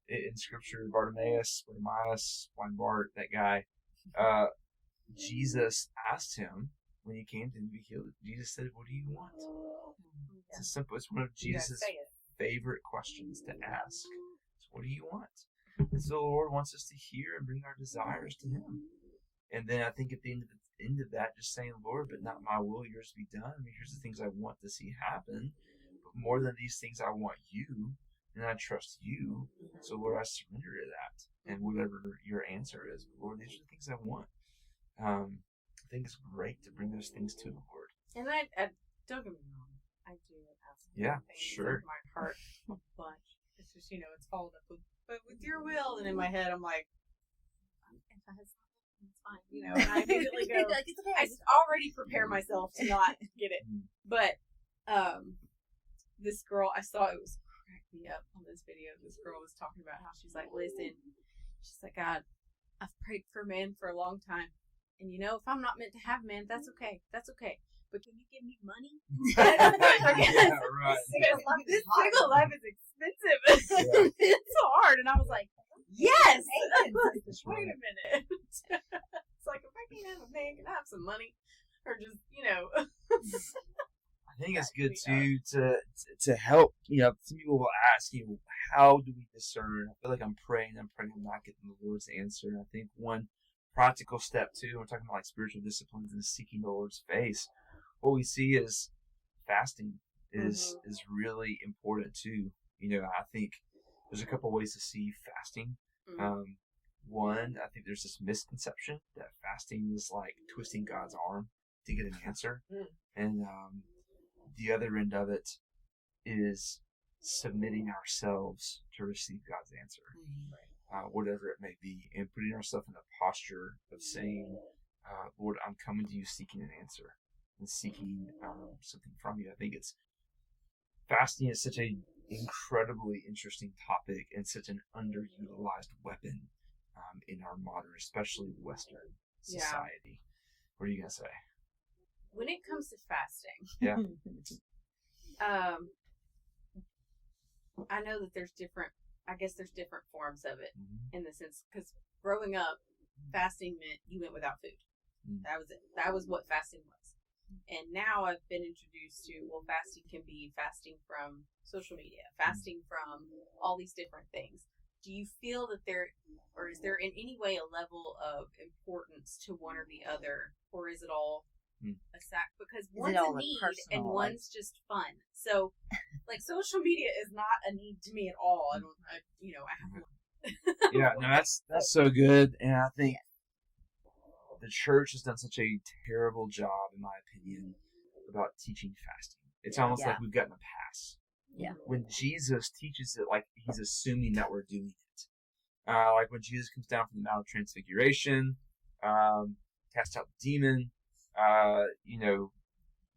A: in Scripture, Bartimaeus, blind Bart, that guy. Jesus asked him when he came to be healed. Jesus said, "What do you want?" It's as simple. It's one of Jesus' favorite questions to ask. So, what do you want? And so the Lord wants us to hear and bring our desires to Him. And then I think at the end of that, just saying, "Lord, but not my will, yours be done. I mean, here's the things I want to see happen. But more than these things, I want you, and I trust you. So, Lord, I surrender to that. And whatever your answer is, Lord, these are the things I want." I think it's great to bring those things to the Lord.
B: And I don't get me wrong, I do ask things
A: sure.
B: in my heart a bunch. It's just, it's followed up with, "But with your will," and in my head, I'm like, if I had something, it's fine, and I immediately go, I already prepare myself to not get it. But, this girl, I saw, it was cracked me up on this video. This girl was talking about how she's like, listen, she's like, "God, I've prayed for men for a long time. And if I'm not meant to have men, that's okay. That's okay. But can you give me money?"
A: Yeah, right.
B: This single life is expensive. Yeah. It's hard. And I was like, yes. Wait a minute. It's like, if I can't have a man, can I have some money? Or just,
A: I think it's good too to help. Some people will ask you, how do we discern? I feel like I'm praying, I'm not getting the Lord's answer. I think one practical step too, we're talking about like spiritual disciplines and seeking the Lord's face. What we see is fasting is really important too. I think there's a couple ways to see fasting. One, I think there's this misconception that fasting is like twisting God's arm to get an answer, and the other end of it is submitting ourselves to receive God's answer. Whatever it may be, and putting ourselves in a posture of saying, "Lord, I'm coming to you seeking an answer and seeking something from you." I think fasting is such an incredibly interesting topic and such an underutilized weapon in our modern, especially Western society. What are you gonna say?
B: When it comes to fasting, I know that there's different forms of it in the sense, because growing up, fasting meant you went without food. That was it. That was what fasting was. And now I've been introduced to, fasting can be fasting from social media, fasting from all these different things. Do you feel that is there in any way a level of importance to one or the other, or is it all a sack? Because one's a need and one's just fun. So, like, social media is not a need to me at all. I have one.
A: Yeah, no, that's so good, and I think the church has done such a terrible job, in my opinion, about teaching fasting. It's almost like we've gotten a pass.
C: Yeah.
A: When Jesus teaches it, like he's assuming that we're doing it. Like when Jesus comes down from the Mount of Transfiguration, cast out the demon.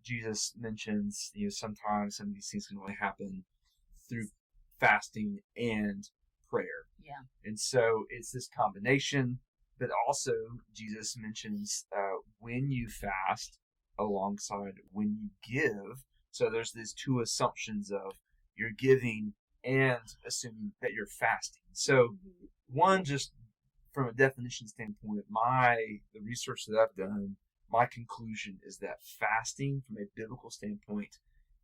A: Jesus mentions, sometimes some of these things can only happen through fasting and prayer.
C: Yeah.
A: And so it's this combination, but also Jesus mentions when you fast alongside when you give. So there's these two assumptions of you're giving and assuming that you're fasting. So one, just from a definition standpoint, the research that I've done, my conclusion is that fasting from a biblical standpoint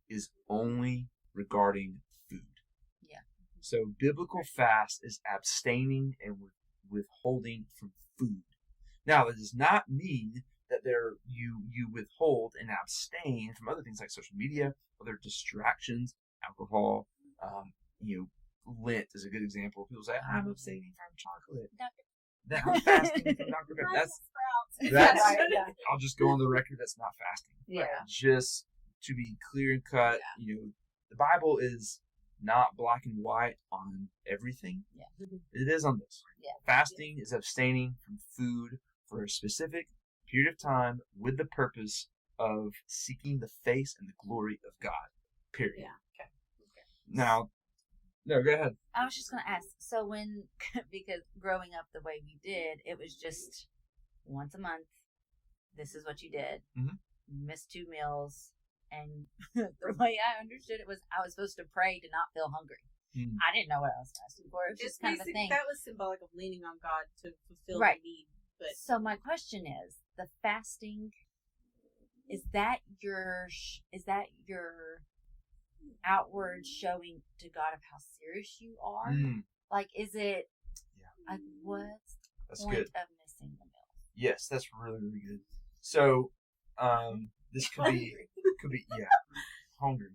A: is only regarding food.
C: Yeah.
A: So biblical fast is abstaining and withholding from food. Now, that does not mean that you withhold and abstain from other things like social media, other distractions, alcohol. Lent is a good example. People say, "I'm abstaining from chocolate." I'm fasting from Dr. Pepper. That's I'll just go on the record. That's not fasting.
C: Yeah.
A: Just to be clear and cut, the Bible is not black and white on everything.
C: Yeah.
A: It is on this.
C: Yeah.
A: Fasting is abstaining from food for a specific period of time with the purpose of seeking the face and the glory of God. Period.
B: Yeah. Okay.
A: Now, no, go ahead.
C: I was just going to ask, so because growing up the way we did, it was just once a month, this is what you did.
A: Mm-hmm.
C: You missed 2 meals, And the way I understood it was I was supposed to pray to not feel hungry. I didn't know what I was fasting for. It was just kind of a thing.
D: That was symbolic of leaning on God to fulfill
C: Right.
D: the need. But
C: So my question is, the fasting, is that your outward showing to God of how serious you are? Like, is it, like, what's
A: That's
C: the point
A: good.
C: of missing the meal?
A: Yes, that's really, really good. So, this could be, hungry.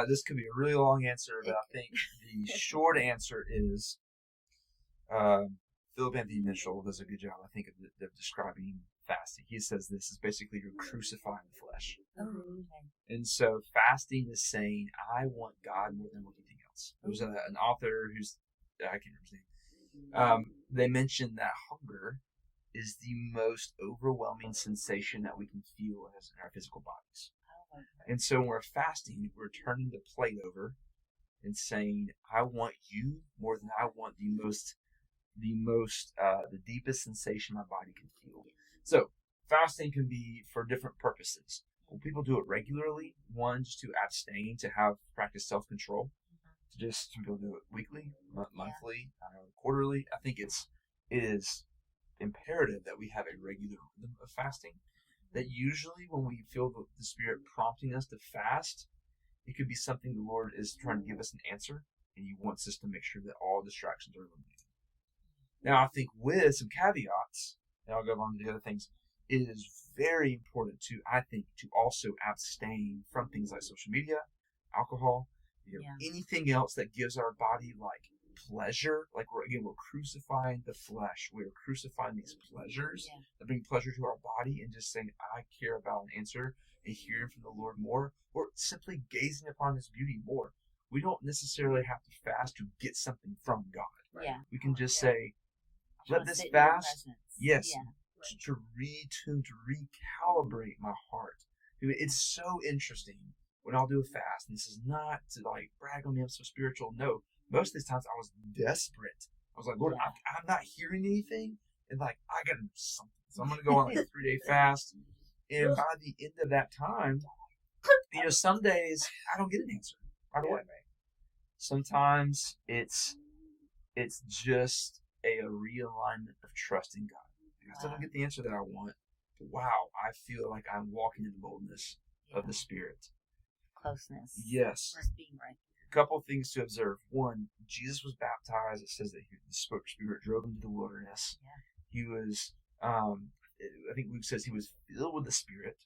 A: This could be a really long answer, but I think the short answer is, Philip Anthony Mitchell does a good job, I think, of describing fasting. He says this is basically you're crucifying the flesh.
C: Okay.
A: And so fasting is saying, I want God more than anything else. There's an author who's, I can't remember his name. They mentioned that hunger is the most overwhelming sensation that we can feel in our physical bodies. And so when we're fasting, we're turning the plate over and saying, I want you more than I want the deepest sensation my body can feel. So fasting can be for different purposes. When people do it regularly, one, just to abstain, to practice self-control. Some people do it weekly, monthly, quarterly. I think it is imperative that we have a regular rhythm of fasting. That usually when we feel the Spirit prompting us to fast, it could be something the Lord is trying to give us an answer, and He wants us to make sure that all distractions are eliminated. Now, I think with some caveats, and I'll go on to the other things, it is very important to also abstain from things like social media, alcohol, anything else that gives our body like pleasure. Like we're crucifying the flesh. We're crucifying these pleasures that bring pleasure to our body, and just saying, I care about an answer and hearing from the Lord more, or simply gazing upon His beauty more. We don't necessarily have to fast to get something from God.
C: Yeah.
A: We can just say, let this fast, to retune, to recalibrate my heart. It's so interesting when I'll do a fast, and this is not to like brag on me, I'm so spiritual. No, most of these times I was desperate. I was like, Lord, I'm not hearing anything, and like, I gotta do something. So I'm gonna go on like a 3-day fast, and by the end of that time, some days I don't get an answer right away. Sometimes it's just a realignment of trust in God. I still don't get the answer that I want, but wow, I feel like I'm walking in the boldness of the Spirit.
C: Closeness.
A: Yes.
C: Just being right.
A: A couple of things to observe. One, Jesus was baptized. It says that the Spirit drove him to the wilderness. Yeah. He was, I think Luke says he was filled with the Spirit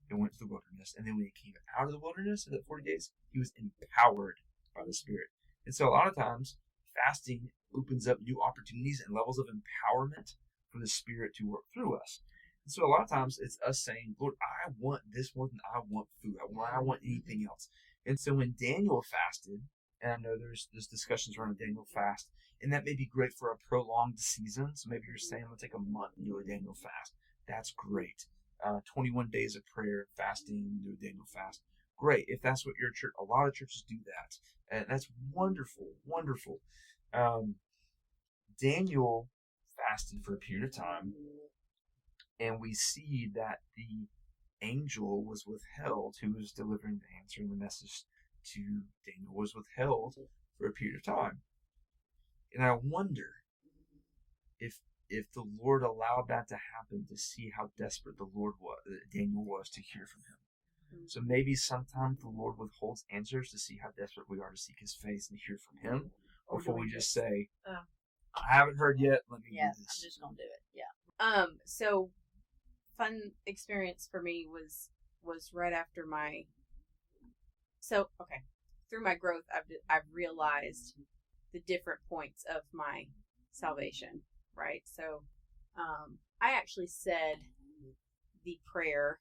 A: and went to the wilderness. And then when he came out of the wilderness in the 40 days, he was empowered by the Spirit. And so a lot of times, fasting opens up new opportunities and levels of empowerment for the Spirit to work through us. And so a lot of times it's us saying, Lord, I want this more than I want food. I want anything else. And so when Daniel fasted, and I know there's discussions around a Daniel fast, and that may be great for a prolonged season. So maybe you're saying, I'm going to take a month and do a Daniel fast. That's great. 21 days of prayer, fasting, do a Daniel fast. Great. If that's what your church, a lot of churches do that. And that's wonderful, wonderful. Daniel fasted for a period of time, and we see that the angel was withheld who was delivering the answer, and the message to Daniel was withheld for a period of time. And I wonder if the Lord allowed that to happen to see how desperate Daniel was to hear from him. So maybe sometimes the Lord withholds answers to see how desperate we are to seek His face and hear from Him, before we just say, I haven't heard yet, let me do this.
C: I'm just going to do it. Yeah.
B: So fun experience for me was right after through my growth, I've realized the different points of my salvation, right? So, I actually said the prayer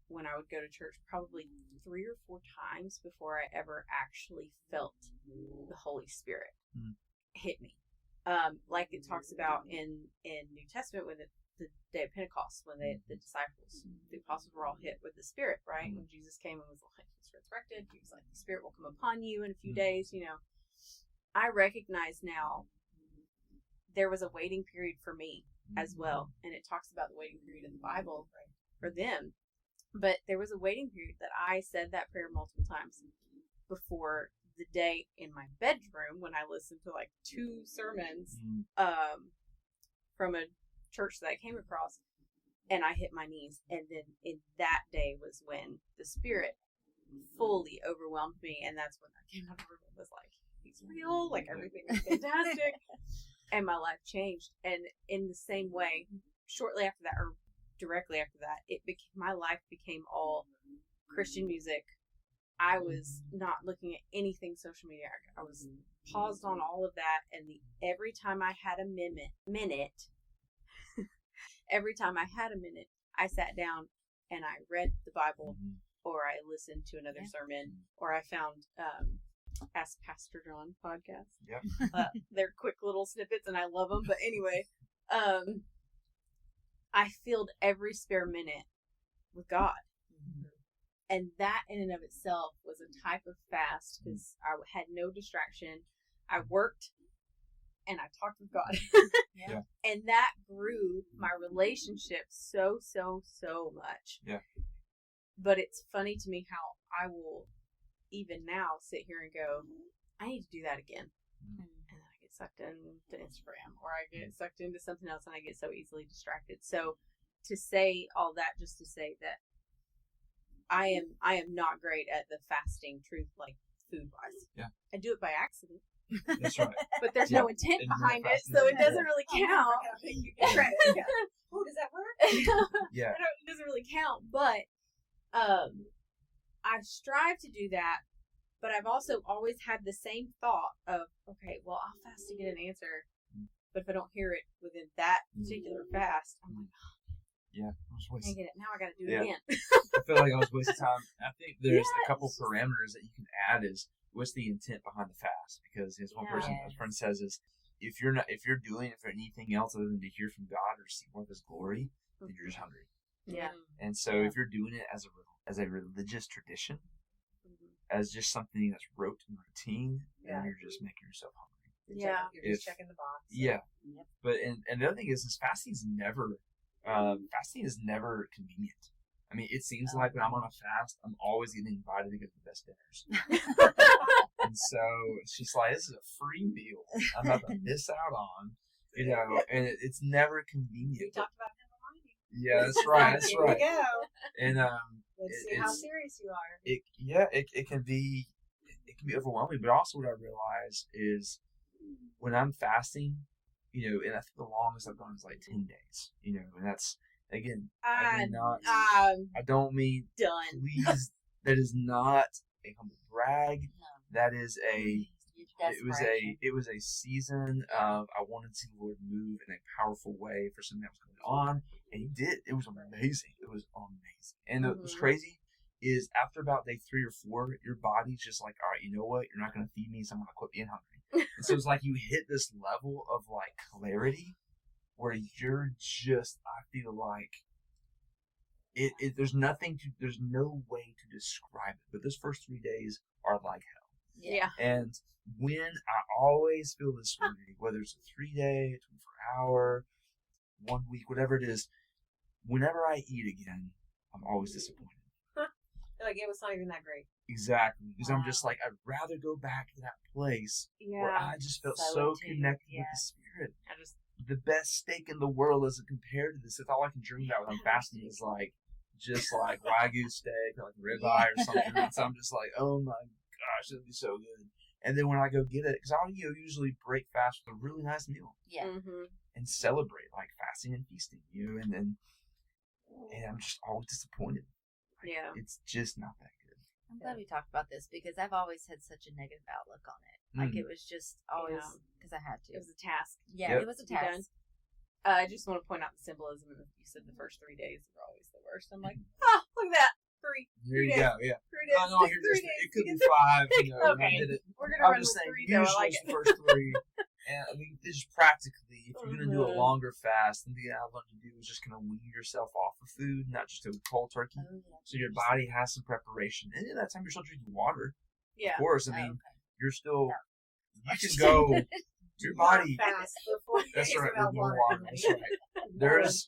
B: when I would go to church probably 3 or 4 times before I ever actually felt the Holy Spirit hit me. Like it talks about in New Testament when the day of Pentecost, when the disciples, the apostles were all hit with the Spirit, right? When Jesus came and was resurrected, He was like, the Spirit will come upon you in a few days, I recognize now there was a waiting period for me as well. And it talks about the waiting period in the Bible for them. But there was a waiting period that I said that prayer multiple times before the day in my bedroom when I listened to like 2 sermons from a church that I came across, and I hit my knees. And then in that day was when the Spirit fully overwhelmed me, and that's when I came out of the room and was like, he's real, like everything was fantastic. And my life changed. And in the same way, shortly after that, or directly after that, my life became all Christian music. I was not looking at anything social media. I was paused on all of that, and every time I had a minute, I sat down and I read the Bible, or I listened to another sermon, or I found Ask Pastor John podcast.
A: Yeah.
B: They're quick little snippets, and I love them. But anyway, I filled every spare minute with God. And that in and of itself was a type of fast, because I had no distraction. I worked and I talked with God.
A: Yeah.
B: And that grew my relationship so much.
A: Yeah.
B: But it's funny to me how I will even now sit here and go, I need to do that again. And then I get sucked into Instagram, or I get sucked into something else, and I get so easily distracted. So to say all that, just to say that I am not great at the fasting truth, like food wise.
A: Yeah.
B: I do it by accident.
A: That's right.
B: But there's no intent behind it, so it doesn't really count.
D: Oh, does that work?
B: It
A: Yeah.
B: doesn't really count, but I strive to do that, but I've also always had the same thought of, okay, well, I'll fast to get an answer, but if I don't hear it within that particular fast, I'm like,
A: Yeah. I was
B: I
A: wasting.
B: get it. Now I got to do it
A: Yeah.
B: again.
A: I feel like I was wasting time. I think there's a couple
B: Yes.
A: parameters that you can add. Is what's the intent behind the fast? Because as one person,
C: Yes.
A: a friend says, is if you're doing it for anything else other than to hear from God or see more of His glory, then you're just hungry.
B: Yeah.
A: And so if you're doing it as a religious tradition, as just something that's rote and routine, then you're just making yourself hungry.
B: Yeah.
D: You're just checking the box.
A: Yeah.
C: Yep.
A: But and the other thing is fasting is never convenient. I mean, it seems like when I'm on a fast, I'm always getting invited to go to the best dinners. And so it's just like, this is a free meal I'm about to miss out on, and it's never
D: We
A: convenient.
D: talked about never minding.
A: Yeah, that's right. That's
D: Here
A: right.
D: we go.
A: And
D: Let's see how serious you are.
A: it can be overwhelming. But also what I realize is when I'm fasting, and I think the longest I've gone is like 10 days, and that's, again, I don't mean,
B: Done.
A: please, that is not a humble brag.
C: No.
A: That is
C: Desperation.
A: it was a season of, I wanted to see the Lord move in a powerful way for something that was going on, and He did. It was amazing. It was amazing. And what's crazy is after about day 3 or 4, your body's just like, all right, you know what? You're not going to feed me, so I'm going to quit being hungry. And so it's like you hit this level of like clarity where you're just, I feel like there's no way to describe it, but those first 3 days are like hell.
B: Yeah.
A: And when I always feel this way, whether it's a 3-day, 24-hour, 1 week, whatever it is, whenever I eat again, I'm always disappointed.
D: Like, it was not even that great.
A: Exactly. Because I'm just like, I'd rather go back to that place where
B: Yeah.
A: I just felt
C: So
A: so
C: in tune,
A: connected
C: yeah.
A: with the Spirit.
B: I just,
A: The best steak in the world isn't compared to this. That's all I can dream about when I'm fasting is like, just like Wagyu steak or like ribeye or something. And so I'm just like, oh my gosh, that'd be so good. And then when I go get it, because I'll usually break fast with a really nice meal
C: Yeah.
A: and celebrate like fasting and feasting, and then I'm just always disappointed. Like,
B: Yeah.
A: it's just not that good.
C: I'm glad we talked about this because I've always had such a negative outlook on it. Like, it was just always because I had to.
B: It was a task.
C: Yeah,
A: Yep.
C: it was a
B: To be done.
C: task.
B: I just want to point out the symbolism of, you said the first 3 days are always the worst. I'm like, oh, look at that.
A: There you
B: days.
A: go, yeah.
B: 3 days.
A: No,
B: Take
A: you're
B: 3
A: just,
B: days.
A: it could be 5, when I
B: Okay.
A: did it.
B: We're going to
A: I'm
B: run
A: just
B: with
A: saying,
B: 3 though. I
A: usually
B: like
A: it's
B: it.
A: the first 3. And I mean, just practically, if you're going to do a longer fast, then the thing I've learned to do is just kind of wean yourself off of food, not just a cold turkey.
C: Oh, yeah.
A: So your body has some preparation. And in that time, you're still drinking water.
B: Yeah.
A: Of course, I
C: Oh,
A: mean,
C: okay.
A: you're still,
C: No.
A: you can go, your body,
D: Fast for 40
A: that's
D: days
A: right,
D: without
A: with more
D: water.
A: water, that's right. There's,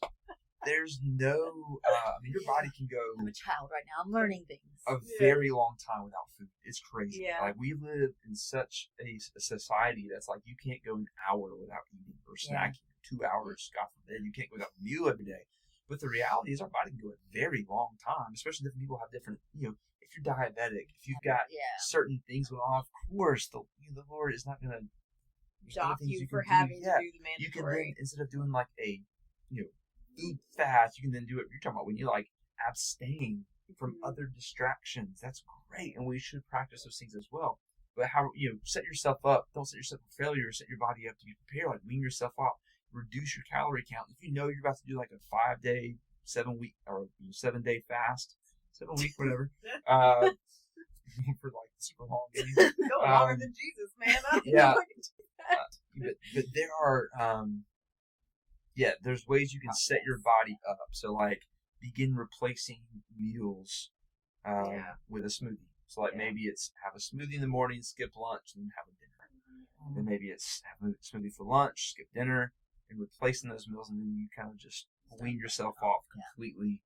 A: there's no, your body can go
C: I'm a child right now. I'm learning things.
A: a very long time without food. It's crazy.
B: Yeah.
A: Like, we live in such a society that's like, you can't go an hour without eating or
C: Yeah.
A: snacking. 2 hours, God forbid. You can't go without a meal every day. But the reality is, our body can go a very long time, especially different people have different, if you're diabetic, if you've got
C: Yeah.
A: certain things going on, of course, the Lord is not going to
B: Dock you for having to do the
A: You can
B: mandatory.
A: then, instead of doing like a, food fast, you can then do what you're talking about when you like abstain from
B: Mhm.
A: other distractions. That's great, and we should practice those things as well. But how set yourself up? Don't set yourself up for failure. Set your body up to be prepared. Like, wean yourself off. Reduce your calorie count. If you know you're about to do like a 5-day, 7-week, or 7-day fast, 7-week, whatever, for like super long days.
D: Go longer than Jesus, man. I don't
A: yeah.
D: know if I can do that.
A: But there are there's ways you can set your body up. So like, begin replacing meals with a smoothie. So like, maybe it's have a smoothie in the morning, skip lunch, and then have a dinner. Then maybe it's have a smoothie for lunch, skip dinner, and replacing those meals, and then you kind of just wean yourself off completely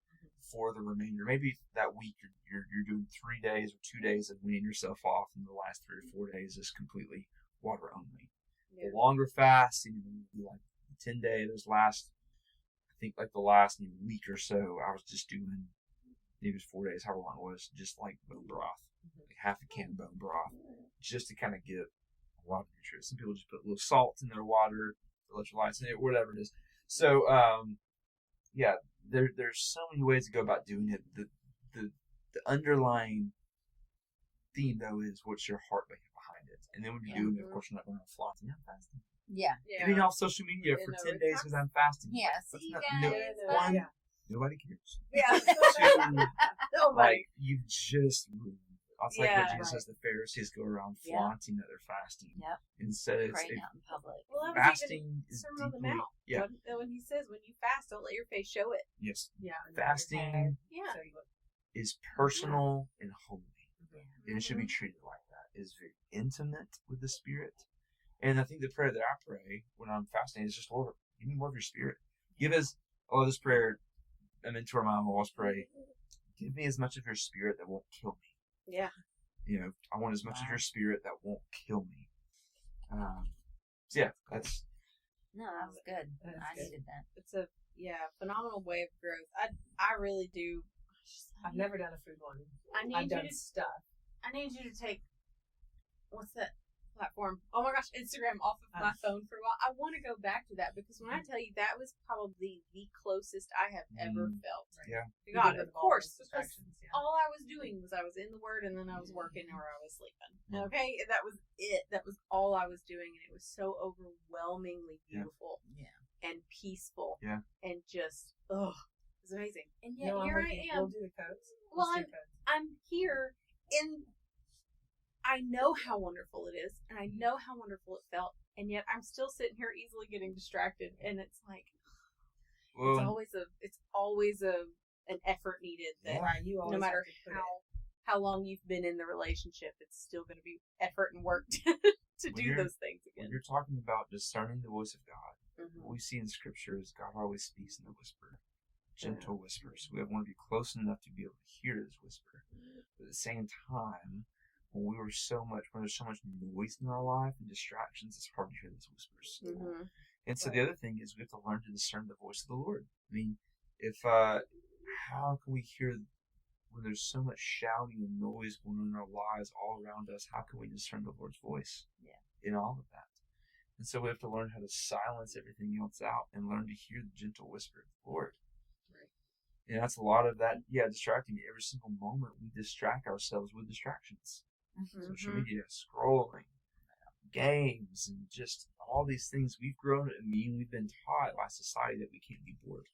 A: for the remainder. Maybe that week you're doing 3 days or 2 days of weaning yourself off, and the last 3 or 4 days is completely water only.
B: Yeah.
A: The longer fast, like 10-day, those last, I think like the last week or so, I was just doing, maybe it was 4 days, however long it was, just like bone broth, like half a can of bone broth, just to kind of get a lot of nutrients. Some people just put a little salt in their water, electrolytes in it, whatever it is. So, there's so many ways to go about doing it. The underlying theme, though, is what's your heart behind it. And then when you do it, of course, you're not going to flaunt. I'm fasting.
C: Yeah.
A: Getting off social media for 10 days because I'm fasting.
C: Yeah,
A: That's
C: see,
A: not-
C: guys.
A: one,
D: Yeah.
A: nobody cares.
B: Yeah.
A: Two,
D: Nobody.
A: like, you just ruined. It's like
B: Yeah.
A: what Jesus says, the Pharisees go around
C: Yeah.
A: flaunting that they're fasting.
C: Yep.
A: Instead, it's
C: Praying out in public.
B: Well, that was
A: fasting is
B: Sermon on the
A: deeply,
B: Mount. When he says, when you fast, don't let your face show it.
A: yes,
D: Yeah.
A: fasting
B: Yeah.
D: So you look,
A: is personal and holy.
C: Yeah.
A: And it should be treated like that. It's very intimate with the Spirit. And I think the prayer that I pray when I'm fasting is just, Lord, give me more of your Spirit. Give us, this prayer, a mentor of mine will always pray, give me as much of your Spirit that won't kill me.
B: Yeah.
A: I want as much of your Spirit that won't kill me. That's...
C: No, that was good.
D: That's
C: I
D: good.
C: needed that.
B: It's a phenomenal way of growth. I really do.
D: I've never done a food one.
B: I need
D: I've
B: you
D: done
B: to.
D: stuff.
B: I need you to take. What's that platform? Oh my gosh, Instagram off of my phone for a while. I want to go back to that because when I tell you that was probably the closest I have ever felt.
A: Yeah.
D: You
B: God,
D: get rid
B: of
D: all
B: course.
D: those
B: Because
D: distractions, yeah.
B: all I was doing was I was in the Word and then I was working or I was sleeping. Okay, that was it. That was all I was doing, and it was so overwhelmingly beautiful
C: Yeah.
B: and peaceful.
A: Yeah.
B: And just it was amazing. And yet
D: No, I'm
B: here
D: with
B: I
D: you.
B: am.
D: We'll do the codes.
B: Well,
D: Let's do codes.
B: I'm here in. I know how wonderful it is, and I know how wonderful it felt, and yet I'm still sitting here easily getting distracted, and it's like
A: Well,
B: it's always an effort needed that
D: Right, you
B: no
D: always
B: matter
D: have to put
B: how long you've been in the relationship, it's still going to be effort and work to
A: When
B: do
A: you're-
B: those things
A: when
B: again.
A: you're talking about discerning the voice of God,
B: Mhm.
A: what we see in Scripture is God always speaks in a whisper, gentle whispers. We want to be close enough to be able to hear His whisper. But at the same time, when there's so much noise in our life and distractions, it's hard to hear those whispers.
B: Mhm.
A: And so the other thing is we have to learn to discern the voice of the Lord. I mean, how can we hear when there's so much shouting and noise going on in our lives all around us? How can we discern the Lord's voice in all of that? And so we have to learn how to silence everything else out and learn to hear the gentle whisper of the Lord.
B: Right.
A: And that's a lot of that, distracting. Every single moment we distract ourselves with distractions. Social
B: Mhm.
A: media, scrolling, games, and just all these things. We've we've been taught by society that we can't be bored.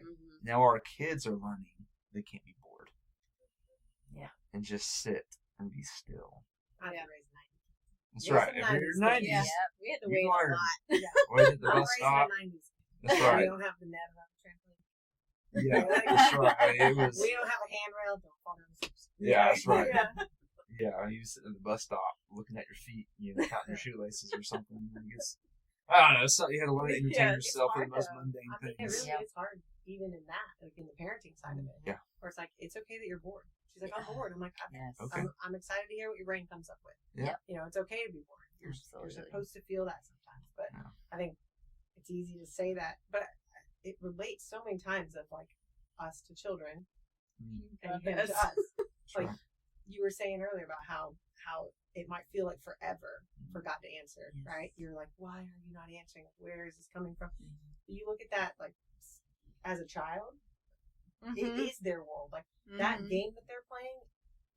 B: Mhm.
A: Now our kids are learning they can't be bored.
C: Yeah.
A: And just sit and be still.
D: I
B: Yeah.
D: have to raise 90.
A: That's
D: Yes,
A: right.
D: the
A: If you're
D: 90s.
A: 90s,
B: Yeah, we had to
A: you
B: wait a
A: learned.
B: lot.
D: Yeah.
A: Wait at the
D: I'm
A: bus
D: raised
A: stop.
D: in the 90s.
A: That's
D: We
A: right.
D: don't have the net around the trampoline.
A: Yeah, that's right. It was.
D: We don't have a handrail. Don't fall down the steps.
A: Yeah, that's right.
D: Yeah.
A: Yeah, you sitting at the bus stop, looking at your feet, counting your shoelaces or something. I don't know. So you had to learn to entertain
D: Yeah, it's
A: yourself with
D: hard,
A: the most
D: though.
A: mundane
D: I mean, it
A: things.
D: really
C: Yep.
D: is hard. even in that, like in the parenting side of it.
A: Yeah.
D: Where it's like, it's okay that you're bored. She's like, I'm
C: Yeah.
D: bored. I'm like,
C: Yes.
A: Okay.
D: I'm excited to hear what your brain comes up with.
A: Yeah.
D: You know, it's okay to be bored. You're
C: Absolutely.
D: supposed to feel that sometimes. But
A: Yeah.
D: I think it's easy to say that. But it relates so many times of like us to children and him to us. Like you were saying earlier about how it might feel like forever for God to answer,
C: Yes.
D: right? You're like, why are you not answering? Where is this coming from? You look at that like as a child, it is their world. Like that game that they're playing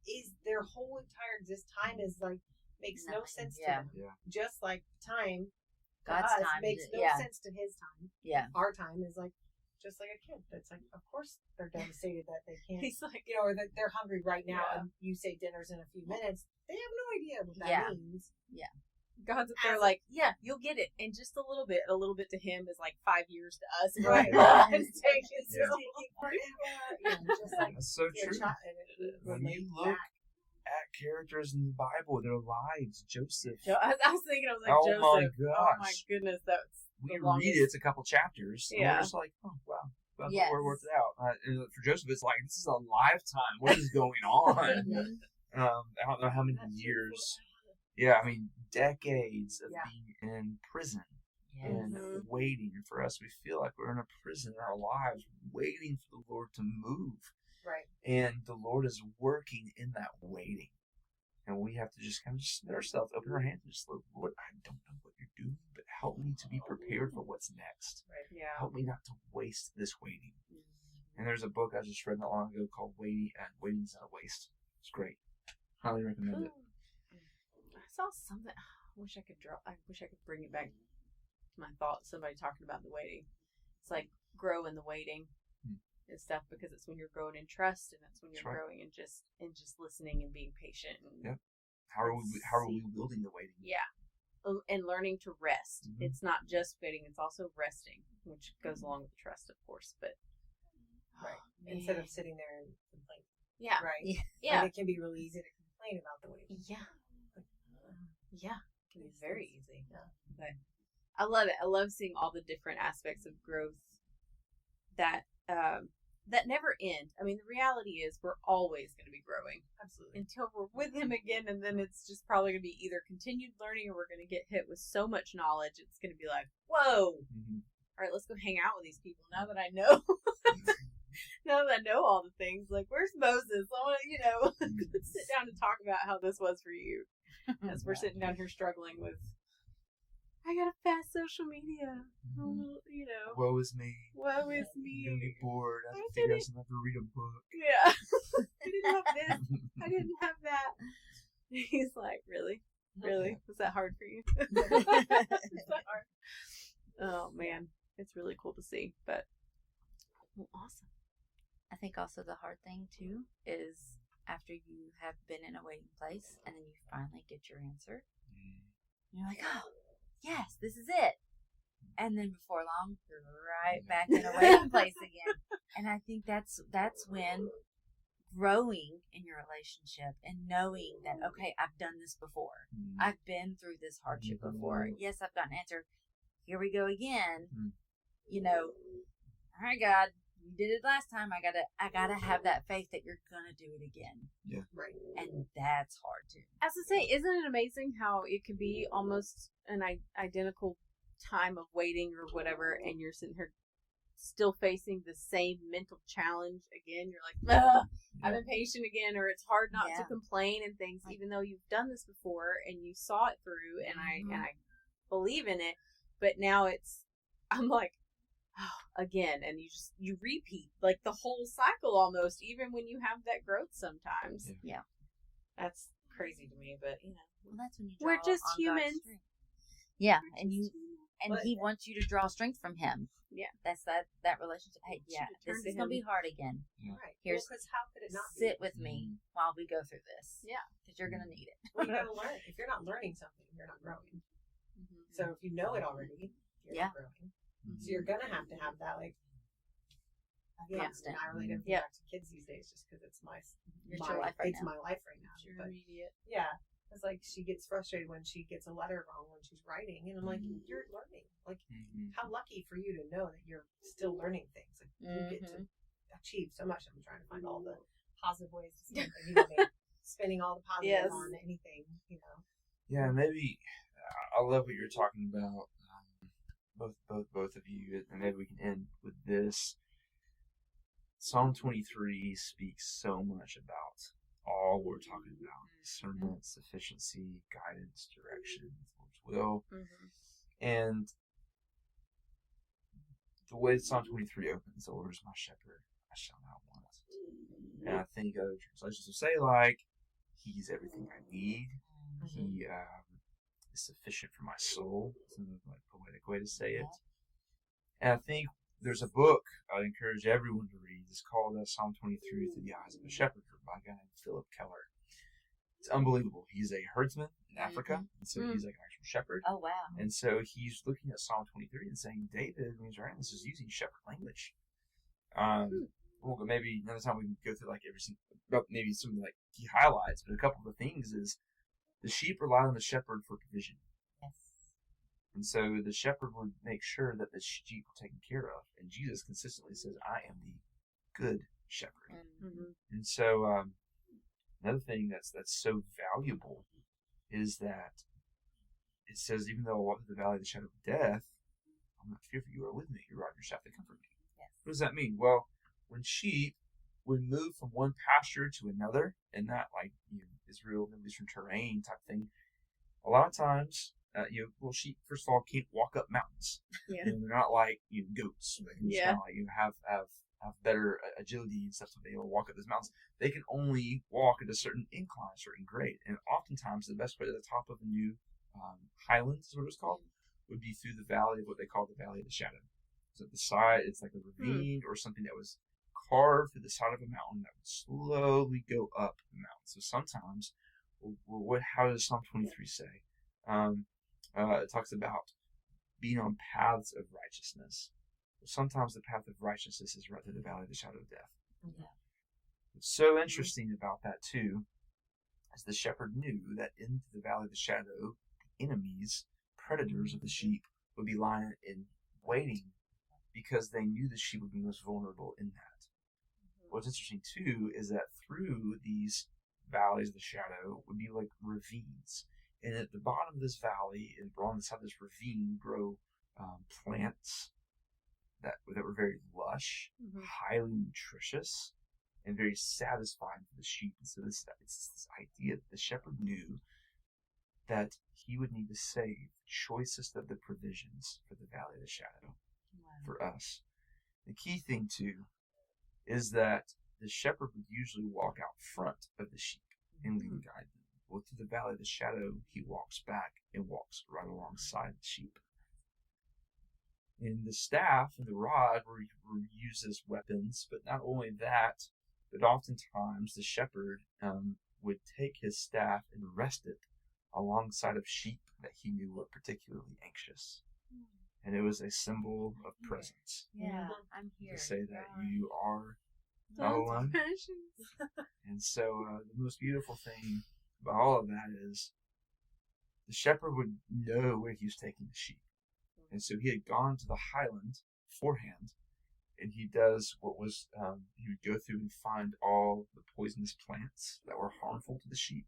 D: is their whole entire time is like makes no
C: Nothing.
D: sense
C: Yeah.
D: to them.
A: Yeah.
D: Just like time, to
C: God's
D: us,
C: time
D: makes
C: is-
D: no
C: yeah.
D: sense to his time.
C: Yeah.
D: Our time is like just like a kid. That's like, of course they're devastated that they can't,
B: He's like,
D: you know, or that they're hungry right now,
B: Yeah.
D: and you say dinner's in a few minutes. They have no idea what that
C: Yeah.
D: means.
B: God's up there
D: As-
B: like, yeah, you'll get it in just a little bit. A little bit to him is like 5 years to us. And we're
D: Right.
B: like,
D: It's
B: "What?"
D: taking
A: Yeah.
D: forever. You know, just like
A: That's so
D: your
A: true.
D: child, and it
A: When you
D: relates
A: look
D: back.
A: at characters in the Bible, their lives, Joseph.
B: I was thinking, I was like,
A: Oh
B: Joseph.
A: my
B: Oh my
A: gosh.
B: goodness, that's
A: We
B: the
A: read
B: longest.
A: it, it's a couple chapters, and
B: Yeah.
A: we're just like, oh, wow. Glad
C: Yes.
A: the Lord worked it out. And for Joseph, it's like, this is a lifetime. What is going on? I don't know how many years. Yeah, I mean, decades of
D: Yeah.
A: being in prison
C: Yes.
A: and
B: Mhm.
A: waiting. And for us, we feel like we're in a prison in our lives, waiting for the Lord to move.
D: Right.
A: And the Lord is working in that waiting. And we have to just kind of submit ourselves, open our hands, and just look, Lord, I don't know what you're doing, but help me to be prepared for what's next.
B: Yeah.
A: Help me not to waste this waiting. And there's a book I just read not long ago called Waiting's Not a Waste. It's great. Highly recommend it.
B: I saw something. I wish I could bring it back to my thoughts. Somebody talking about the waiting. It's like grow in the waiting and stuff, because it's when you're growing in trust, and it's when you're
A: That's right.
B: growing in just listening and being patient. And,
A: Yep. How are we wielding the waiting?
B: Yeah. And learning to rest.
A: Mhm.
B: It's not just waiting; it's also resting, which goes along with trust, of course. But
D: Right.
B: Oh,
D: Instead
B: man.
D: of sitting there and complaining.
B: yeah,
D: Right.
C: Yeah.
B: yeah,
D: Like, it can be really easy to complain about the waiting.
B: yeah, yeah. It can be very easy.
D: Yeah.
B: But I love it. I love seeing all the different aspects of growth that that never end. I mean, the reality is we're always going to be growing
D: Absolutely.
B: until we're with him again, and then it's just probably going to be either continued learning, or we're going to get hit with so much knowledge. It's going to be like, whoa.
A: Mm-hmm.
B: All right, let's go hang out with these people now that I know. Now that I know all the things, like, where's Moses? I want to, sit down and talk about how this was for you. As we're sitting down here struggling with, I got a fast social media. Oh,
A: Woe is me.
B: woe is
A: I'm
B: me.
A: gonna get bored. I have
B: I
A: to figure out
B: didn't-
A: something to read a book.
B: Yeah. I didn't have this. I didn't have that. He's like, really? Really? Was that hard for you? Was that hard? Oh, man. It's really cool to see. But, well, awesome.
C: I think also the hard thing too is after you have been in a waiting place and then you finally get your answer, you're like, oh, yes, this is it. And then before long, you're right back in a waiting place again. And I think that's when growing in your relationship and knowing that, okay, I've done this before. I've been through this hardship before. Yes, I've got an answer. Here we go again. All right, God, you did it last time. I gotta have that faith that you're gonna do it again.
D: Right.
C: And that's hard too.
B: As I say, isn't it amazing how it can be almost an identical time of waiting or whatever, and you're sitting here still facing the same mental challenge again? You're like, I'm impatient again, or it's hard not to
C: Yeah.
B: complain and things, even though you've done this before and you saw it through, and I believe in it. But now I'm like, oh, again, and you repeat like the whole cycle almost, even when you have that growth sometimes.
C: Yeah.
B: That's crazy to me, but
C: Well, that's when you
B: We're
C: draw
B: just
C: on God's
B: humans.
C: strength. Yeah, and
D: But-
C: He wants you to draw strength from Him.
B: Yeah.
C: That's that relationship. Hey,
B: Wants you
C: yeah,
B: to turn
C: this
B: to
C: is gonna
B: him.
C: be hard again.
D: Right.
C: Here's-
D: Because how could it not be?
C: Sit with me while we go through this.
B: Yeah.
C: Because you're gonna need it.
D: Well, you gotta learn. If you're not learning something, you're not growing. So if you know it already, you're
C: Yeah.
D: not growing. So you're gonna have to have that, like, again,
C: Constant.
D: and I relate everything
B: Yeah.
D: back to kids these days just because it's
C: It's your life right
D: it's
C: now.
D: my life right now.
B: It's your
D: But
B: immediate.
D: yeah, It's like she gets frustrated when she gets a letter wrong when she's writing, and I'm like, you're learning. Like, how lucky for you to know that you're still learning things. Like, you get to achieve so much. I'm trying to find all the positive ways to spend spending all the positive on anything,
A: Yeah, maybe I love what you're talking about, both of you, and maybe we can end with this. Psalm 23 speaks so much about all we're talking about: discernment, sufficiency, guidance, direction, the Lord's will. And the way Psalm 23 opens, the Lord is my shepherd, I shall not want. And I think other translations will say, like, He's everything I need. He is sufficient for my soul. Some like poetic way to say it. And I think there's a book I'd encourage everyone to read. It's called Psalm 23 Through the Eyes of a Shepherd by a guy named Philip Keller. It's unbelievable. He's a herdsman in Africa, and so he's like an actual shepherd.
C: Oh, wow.
A: And so he's looking at Psalm 23 and saying, David, when he's writing this, is using shepherd language. Well, maybe another time we can go through like every single, maybe some like key highlights, but a couple of the things is the sheep rely on the shepherd for provision.
C: Yes.
A: And so the shepherd would make sure that the sheep were taken care of. And Jesus consistently says, I am the good shepherd. And so another thing that's so valuable is that it says, even though I walk through the valley of the shadow of death, I'm not fearful, you are with me. Your rod and your staff, they comfort me.
C: Yes.
A: What does that mean? Well, when sheep would move from one pasture to another, and not like Israel, Middle Eastern terrain type thing, a lot of times, sheep first of all can't walk up mountains.
B: Yeah.
A: They're not like goats.
B: Yeah.
A: Have better agility and stuff, so they will walk up those mountains. They can only walk at a certain incline, certain grade, and oftentimes the best way to the top of a new highland, is what it's called, would be through the valley of what they call the Valley of the Shadow. So at the side, it's like a ravine or something that was carved through the side of a mountain that would slowly go up the mountain. So sometimes, how does Psalm 23 say? It talks about being on paths of righteousness. Sometimes the path of righteousness is right through the valley of the shadow of death.
C: Yeah.
A: What's so interesting about that too is the shepherd knew that in the valley of the shadow, the enemies, predators of the sheep, would be lying in waiting because they knew the sheep would be most vulnerable in that. What's interesting too is that through these valleys of the shadow would be like ravines. And at the bottom of this valley, and on the side of this ravine, grow plants that were very lush, highly nutritious, and very satisfying for the sheep. And so it's this idea that the shepherd knew that he would need to save the choicest of the provisions for the valley of the shadow for us. The key thing too is that the shepherd would usually walk out front of the sheep and lead and guide them. Well, through the valley of the shadow, he walks back and walks right alongside the sheep. And the staff and the rod were used as weapons, but not only that, but oftentimes the shepherd would take his staff and rest it alongside of sheep that he knew were particularly anxious. And it was a symbol of presence.
C: Yeah, I'm here.
A: To say that you are not alone. And so the most beautiful thing about all of that is the shepherd would know where he was taking the sheep. And so he had gone to the highland beforehand, and he does what was, he would go through and find all the poisonous plants that were harmful to the sheep,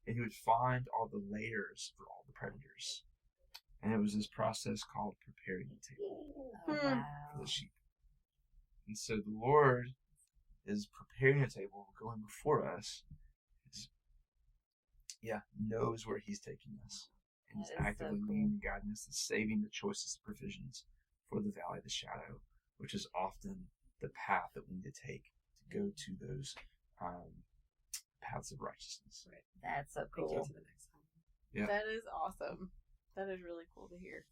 A: and he would find all the layers for all the predators. And it was this process called preparing the table for the sheep. And so the Lord is preparing a table, going before us, knows where he's taking us. And he's actively leading and guiding us and saving the choicest provisions for the valley of the shadow, which is often the path that we need to take to go to those paths of righteousness.
C: Right. That's so cool.
D: To the next one.
A: Yeah.
B: That is awesome. That is really cool to hear.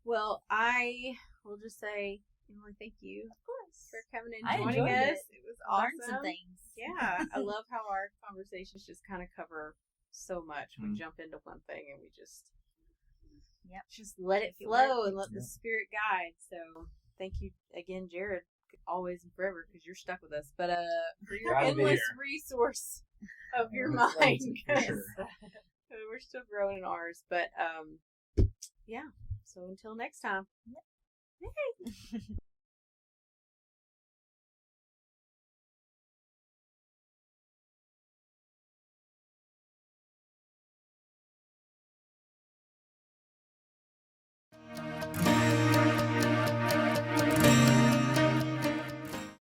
B: Well, I will just say, Emily, thank you, of course, for coming and joining us. It was awesome.
C: Learned some things.
B: Yeah, I love how our conversations just kind of cover so much. We jump into one thing and we just let it flow and let the Spirit guide. So thank you again, Jared, always and forever, because you're stuck with us. But for your endless resource of your
A: That's
B: mind.
A: for sure.
B: We're still growing in ours, but yeah. So until next time.
C: Yay.